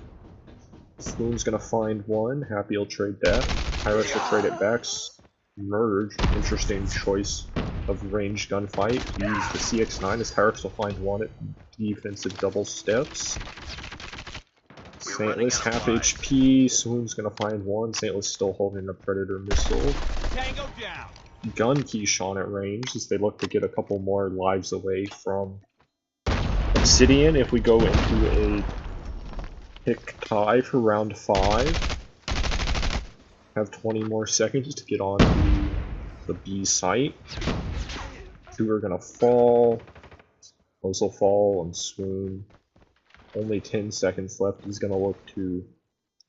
Speaker 1: Swoon's gonna find 1, Happy he'll trade that. Pirates will trade it back. Merge, interesting choice of ranged gunfight. Use the CX-9 as Pirates will find 1 at defensive double steps. Saintless, half HP, Swoon's gonna find 1, Saintless still holding a Predator missile.
Speaker 4: Tango down.
Speaker 1: Gun Keyshawn at range as they look to get a couple more lives away from Obsidian. If we go into a pick tie for round 5, have 20 more seconds to get on to the B site. 2 are gonna fall. Those will fall and swoon. Only 10 seconds left. He's gonna look to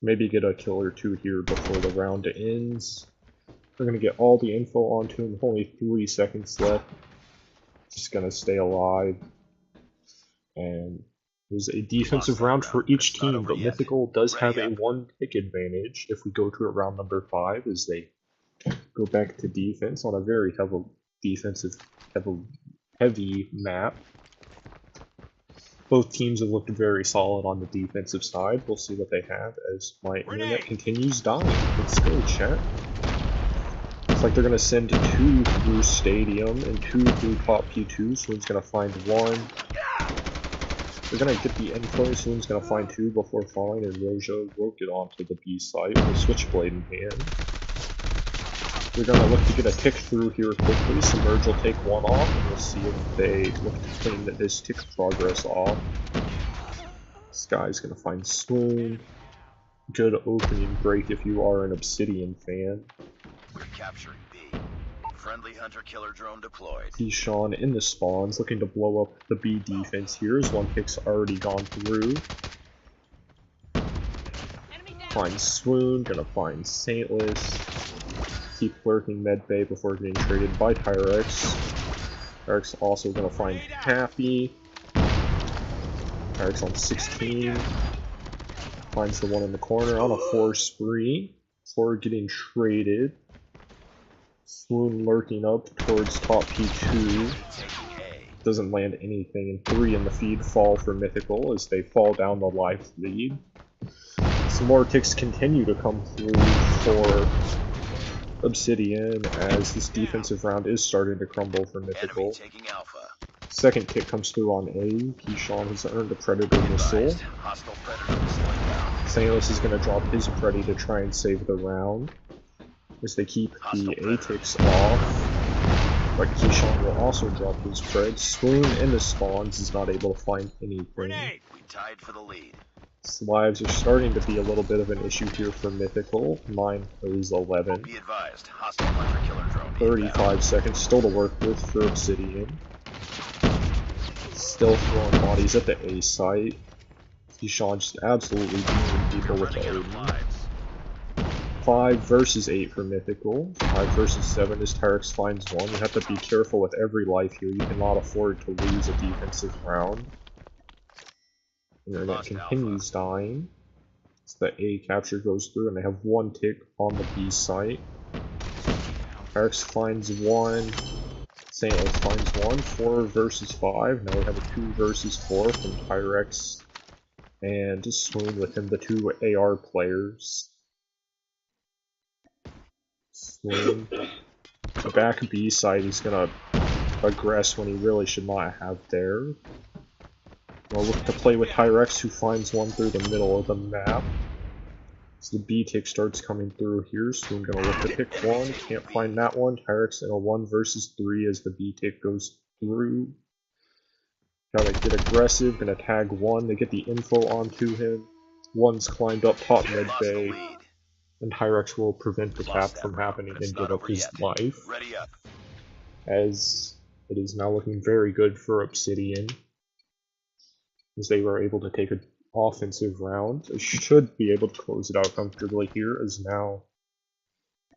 Speaker 1: maybe get a kill or 2 here before the round ends. We're gonna get all the info onto him. Only 3 seconds left. Just gonna stay alive. And there's a defensive round for each team, but Mythical does have a 1 pick advantage if we go to a round number 5 as they go back to defense on a very heavy map. Both teams have looked very solid on the defensive side. We'll see what they have as my internet continues dying. Let's go, chat. Looks like they're going to send 2 through Stadium and 2 through top P2. Swoon's going to find 1. They're going to get the info. Swoon's going to find 2 before falling, and Rojo will get onto the B site with a Switchblade in hand. They're going to look to get a tick through here quickly. Submerge will take 1 off, and we'll see if they look to clean this tick progress off. Sky's going to find Swoon. Good opening break if you are an Obsidian fan.
Speaker 2: We're capturing B. Friendly hunter-killer drone deployed.
Speaker 1: Keyshawn in the spawns, looking to blow up the B defense here, as 1 pick's already gone through. Find Swoon, gonna find Saintless. Keep lurking medbay before getting traded by Tyrex. Tyrex also gonna find Happy. Tyrex on 16. Finds the one in the corner on a 4 spree. 4 getting traded. Swoon lurking up towards top P2. Doesn't land anything, and 3 in the feed fall for Mythical as they fall down the life lead. Some more ticks continue to come through for Obsidian as this defensive round is starting to crumble for Mythical. Second tick comes through on A. Keyshawn has earned a Predator missile. Saintless is going to drop his Preddy to try and save the round as they keep the A ticks off. But Keyshawn will also drop his Pred. Swoon in the spawns is not able to find anything.
Speaker 2: We tied for the lead.
Speaker 1: Lives are starting to be a little bit of an issue here for Mythical. 9 plays 11.
Speaker 2: Be advised, hostile hunter-killer drone.
Speaker 1: 35 seconds still to work with for Obsidian. Still throwing bodies at the A site. Keyshawn just absolutely beating people
Speaker 2: We're
Speaker 1: with the
Speaker 2: running out of
Speaker 1: Odin.
Speaker 2: lives.
Speaker 1: 5 versus 8 for Mythical. 5 versus 7 as Tyrex finds 1. You have to be careful with every life here. You cannot afford to lose a defensive round. Internet
Speaker 2: Lost
Speaker 1: continues dying. So the A capture goes through and they have 1 tick on the B site. Tyrex finds 1. St. Louis finds 1. 4 versus 5. Now we have a 2 versus 4 from Tyrex and Swoon with him, the 2 AR players. Swoon. The back B side, he's gonna aggress when he really should not have there. We'll look to play with Tyrex, who finds 1 through the middle of the map. So the B tick starts coming through here, so I'm gonna look to pick 1. Can't find that one. Tyrex in a 1 versus 3 as the B tick goes through. Gotta get aggressive, gonna tag 1 to get the info onto him. 1's climbed up top mid
Speaker 2: Lost the
Speaker 1: bay,
Speaker 2: lead.
Speaker 1: and Tyrex will prevent the tap
Speaker 2: Lost that
Speaker 1: from
Speaker 2: round,
Speaker 1: happening
Speaker 2: but it's
Speaker 1: and
Speaker 2: not
Speaker 1: give up
Speaker 2: over
Speaker 1: his
Speaker 2: yet.
Speaker 1: life.
Speaker 2: Ready up.
Speaker 1: As it is now looking very good for Obsidian, as they were able to take an offensive round. They should be able to close it out comfortably here, as now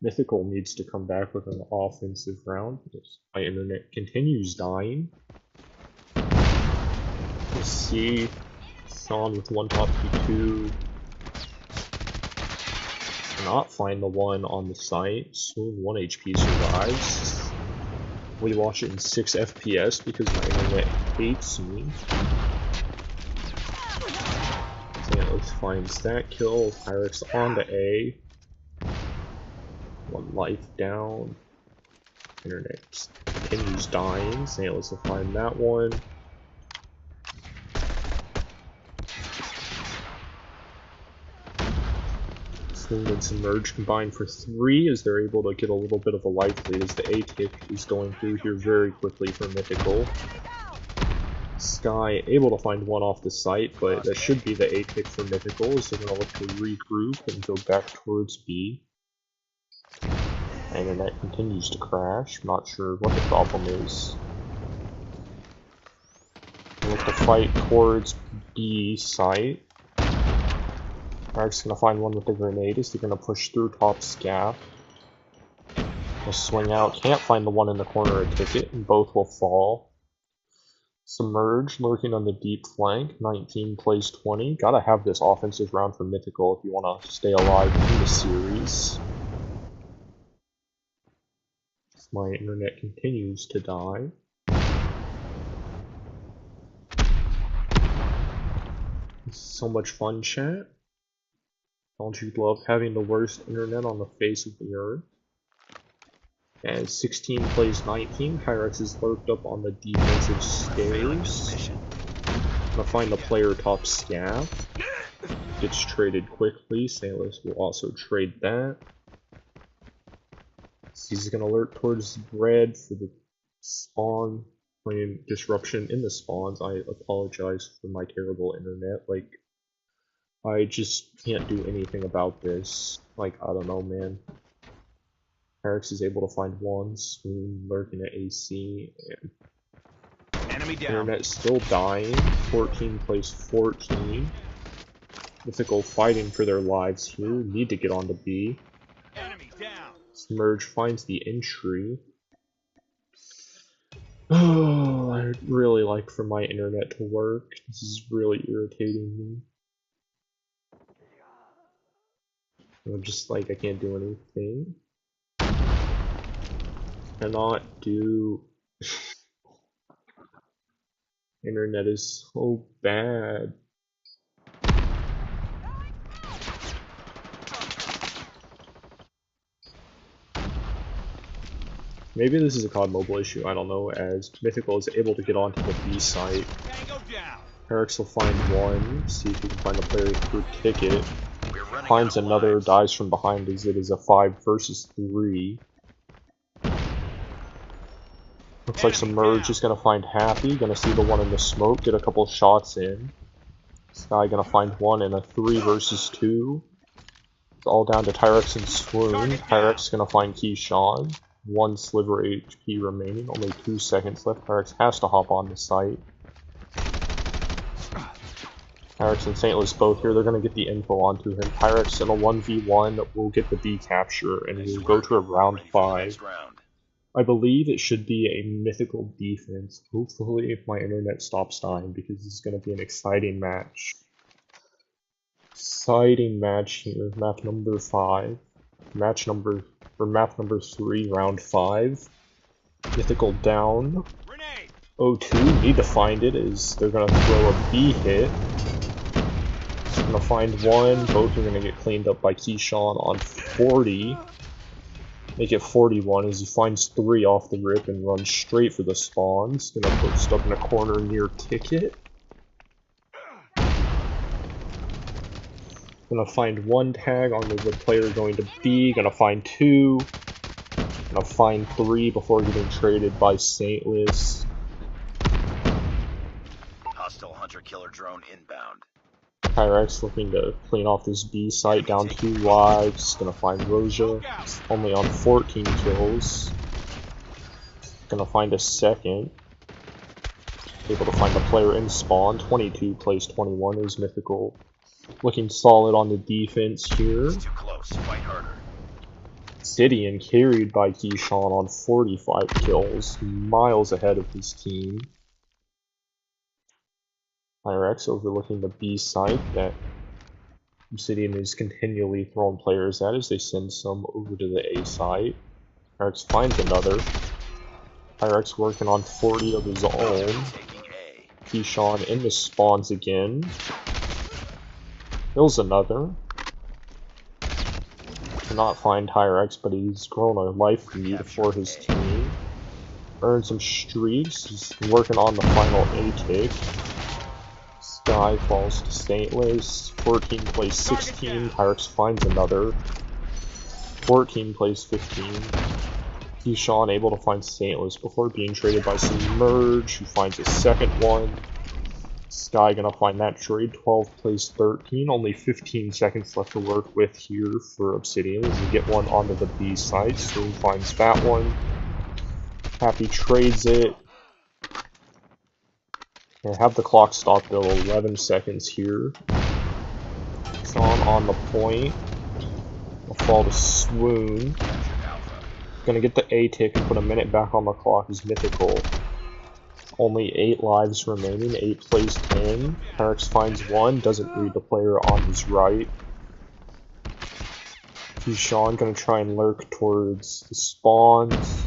Speaker 1: Mythical needs to come back with an offensive round. My internet continues dying. You see Sean with 1 top P2. Cannot find the 1 on the site. Swoon 1 HP survives. We watch it in 6 FPS because my internet hates me. St. finds that kill. Tyrex on to A. 1 life down. Internet continues dying. St. will find that one. Swoon and Submerge combine for 3 as they're able to get a little bit of a life lead as the A tick is going through here very quickly for Mythical. Sky able to find 1 off the site, but that should be the A tick for Mythical, so they're going to look to regroup and go back towards B. Internet continues to crash. I'm not sure what the problem is. Look to fight towards B site. Eric's gonna find 1 with the grenade as they're gonna push through top scaff. They'll swing out, can't find the 1 in the corner a ticket, and both will fall. Submerge, lurking on the deep flank. 19 plays 20. Gotta have this offensive round for Mythical if you wanna stay alive in the series. My internet continues to die. This is so much fun, chat. Don't you love having the worst internet on the face of the earth? As 16 plays 19, Hyrex is lurked up on the defensive stairs. Gonna find the player top scaff. Gets traded quickly. Sailors will also trade that. He's gonna lurk towards red for the spawn. Playing disruption in the spawns. I apologize for my terrible internet. Like, I just can't do anything about this. Like, I don't know, man. Hyrex is able to find 1, Swoon lurking at AC, and
Speaker 2: Enemy down.
Speaker 1: internet still dying. 14 plays 14. Mythical fighting for their lives here. Need to get onto B.
Speaker 2: Enemy down.
Speaker 1: Submerge finds the entry. Oh, I'd really like for my internet to work. This is really irritating me. I'm just like, I can't do anything. Cannot do. Internet is so bad. Maybe this is a COD mobile issue, I don't know, as Mythical is able to get onto the B site. Herix will find 1, see if he can find a player through ticket. Finds another, dies from behind as it is a 5 versus 3. Looks like Submerge is gonna find Happy, gonna see the 1 in the smoke, get a couple shots in. Sky gonna find 1 in a 3 versus 2. It's all down to Tyrex and Swoon. Tyrex gonna find Keyshawn. 1 sliver HP remaining, only 2 seconds left. Tyrex has to hop on the site. Pyrex and St. Louis both here. They're going to get the info onto him. Pyrex in a 1v1 will get the B capture, and we'll go to a round
Speaker 2: Ready for the
Speaker 1: 5.
Speaker 2: next round.
Speaker 1: I believe it should be a mythical defense. Hopefully, if my internet stops dying, because this is going to be an exciting match. Exciting match here. Map number 5. Map number 3, round 5. Mythical down. O2, need to find it, as they're going to throw a B hit. Gonna find one, both are gonna get cleaned up by Keyshawn on 40. Make it 41 as he finds 3 off the rip and runs straight for the spawns. Gonna put stuff in a corner near Ticket. Gonna find 1 tag on the player going to B. Gonna find 2. Gonna find 3 before getting traded by St. Louis.
Speaker 2: Hostile hunter-killer drone inbound.
Speaker 1: Pyrex looking to clean off this B site, down 2 lives. Gonna find Roja, only on 14 kills. Gonna find a second. Able to find the player in spawn. 22 plays 21 is mythical. Looking solid on the defense here.
Speaker 2: It's too close. Fight harder.
Speaker 1: Obsidian carried by Keyshawn on 45 kills, miles ahead of his team. Pyrex overlooking the B site that Obsidian is continually throwing players at as they send some over to the A site. Pyrex finds another. Pyrex working on 40 of his own. Keyshawn in the spawns again. Kills another. Cannot find Pyrex, but he's grown a life lead for his team. Earned some streaks. He's working on the final A kick. Sky falls to St. Louis. 14 plays 16. Pyrex finds another. 14 plays 15. Keyshawn able to find St. Louis before being traded by Submerge, who finds a second one. Sky gonna find that trade. 12 plays 13. Only 15 seconds left to work with here for Obsidian as we get one onto the B side. Soon finds that one. Happy trades it. And have the clock stop at 11 seconds here. Sean on the point. Will fall to Swoon. Gonna get the A tick and put a minute back on the clock is mythical. Only 8 lives remaining. 8 plays 10. Pyrex finds 1. Doesn't read the player on his right. Keyshawn gonna try and lurk towards the spawns.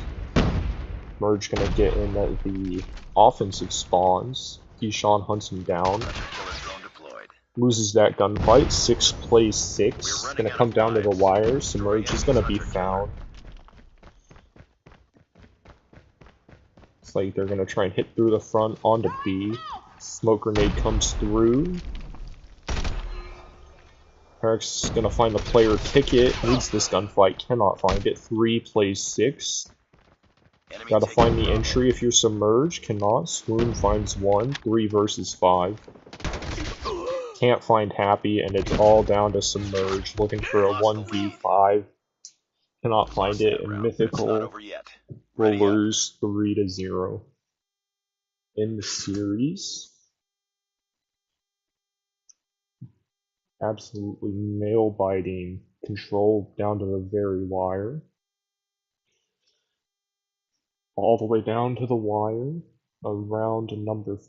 Speaker 1: Merge gonna get in at the offensive spawns. Keyshawn hunts him down. Loses that gunfight. 6 plays 6. Gonna come down to the wire. Submerge is gonna be found. It's like they're gonna try and hit through the front onto B. Smoke grenade comes through. Pyrex is gonna find the player Ticket. Needs this gunfight. Cannot find it. 3 plays 6. Gotta find the entry if you're Submerged. Cannot. Swoon finds 1. 3 versus 5. Can't find Happy, and it's all down to Submerged. Looking for a 1v5. Cannot find it, and Mythical will lose 3-0 in the series. Absolutely nail-biting control down to the very wire. All the way down to the wire, around number 5.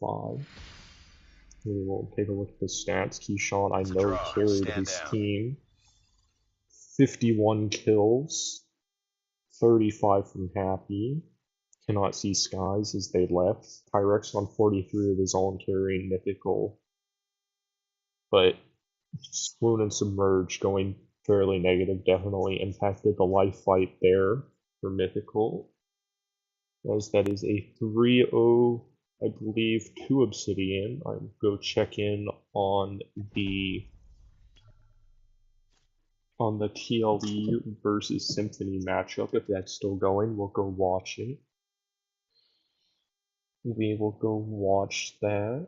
Speaker 1: We will take a look at the stats. Keyshawn, I know, carried his team. 51 kills, 35 from Happy. Cannot see Skies as they left. Pyrex on 43 of his own carrying Mythical. But Swoon and Submerge going fairly negative definitely impacted the life fight there for Mythical. As that is a 3-0, I believe, to Obsidian. I'll go check in on the TLE versus Symphony matchup. If that's still going, we'll go watch it. We will go watch that.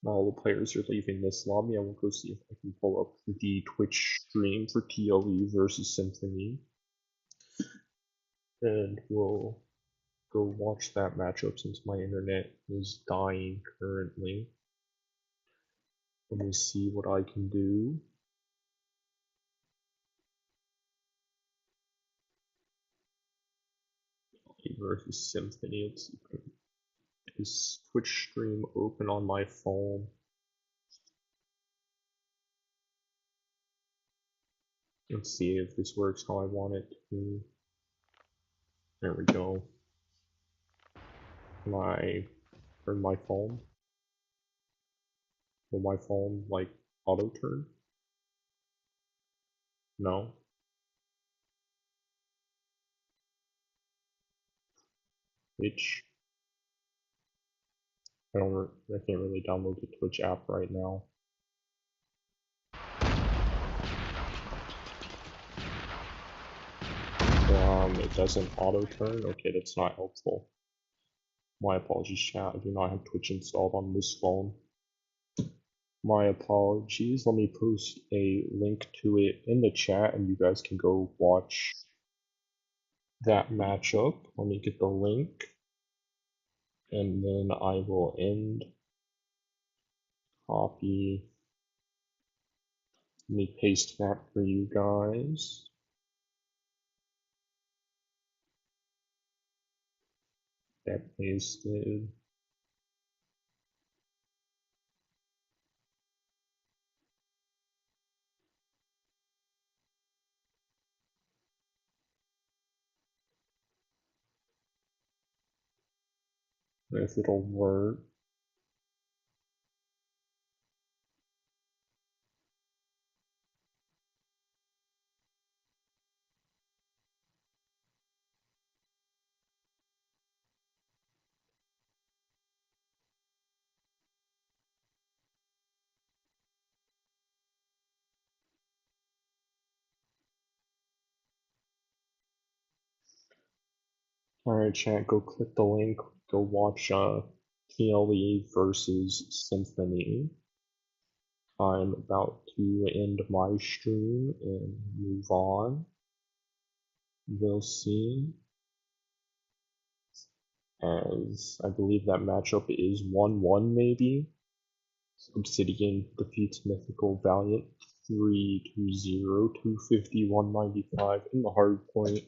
Speaker 1: All the players are leaving this lobby. I will go see if I can pull up the Twitch stream for TLE versus Symphony. And we'll go watch that matchup since my internet is dying currently. Let me see what I can do. Versus Symphony. Let's see. Is Twitch stream open on my phone? Let's see if this works how I want it to. There we go. Can I turn my phone? Will my phone like auto turn? No. Twitch. I can't really download the Twitch app right now. It doesn't auto turn? Okay, that's not helpful. My apologies, chat. I do not have Twitch installed on this phone. My apologies. Let me post a link to it in the chat and you guys can go watch that matchup. Let me get the link. And then I will end. Copy. Let me paste that for you guys. That pasted. If it'll work. Alright, chat, go click the link. Go watch TLE versus Symphony. I'm about to end my stream and move on. We'll see. As I believe that matchup is 1-1 maybe. Obsidian defeats Mythical Valiant 3-0, 250, 195 in the hard point,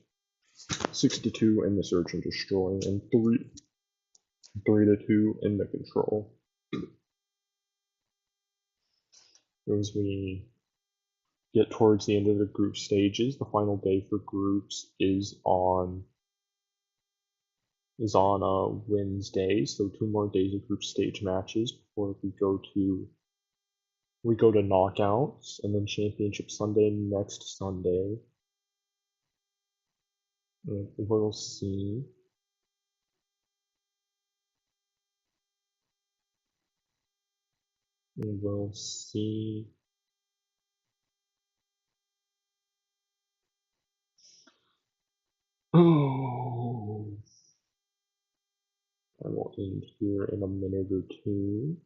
Speaker 1: 62 in the Search and Destroy, and 3-2 in the Control. As we get towards the end of the group stages, the final day for groups is on a Wednesday, so 2 more days of group stage matches before we go to knockouts, and then Championship Sunday next Sunday. And we'll see. We'll see. Oh, I will end here in a minute or two.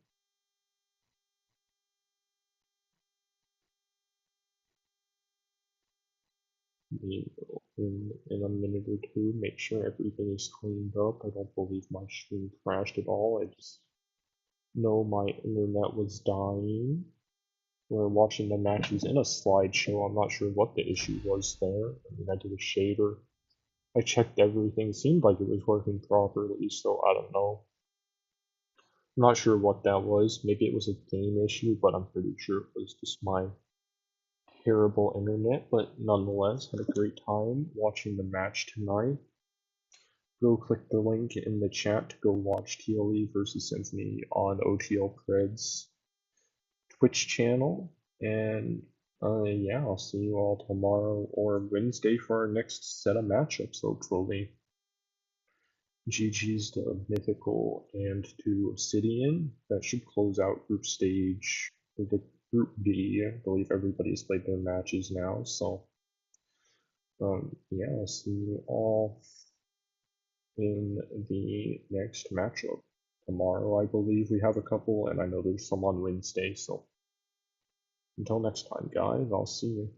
Speaker 1: We will end in a minute or two. Make sure everything is cleaned up. I don't believe my stream crashed at all. I just know my internet was dying. We're watching the matches in a slideshow. I'm not sure what the issue was there. I mean, I did a shader. I checked everything. Seemed like it was working properly, so I don't know. I'm not sure what that was. Maybe it was a game issue, but I'm pretty sure it was just my terrible internet. But nonetheless, had a great time watching the match tonight. Go click the link in the chat to go watch TLE versus Symphony on OTL Cred's Twitch channel. And yeah, I'll see you all tomorrow or Wednesday for our next set of matchups, hopefully. GG's to Mythical and to Obsidian. That should close out group stage, or the group B. I believe everybody's played their matches now, so yeah, I'll see you all in the next matchup. Tomorrow, I believe we have a couple, and I know there's some on Wednesday, so until next time, guys, I'll see you.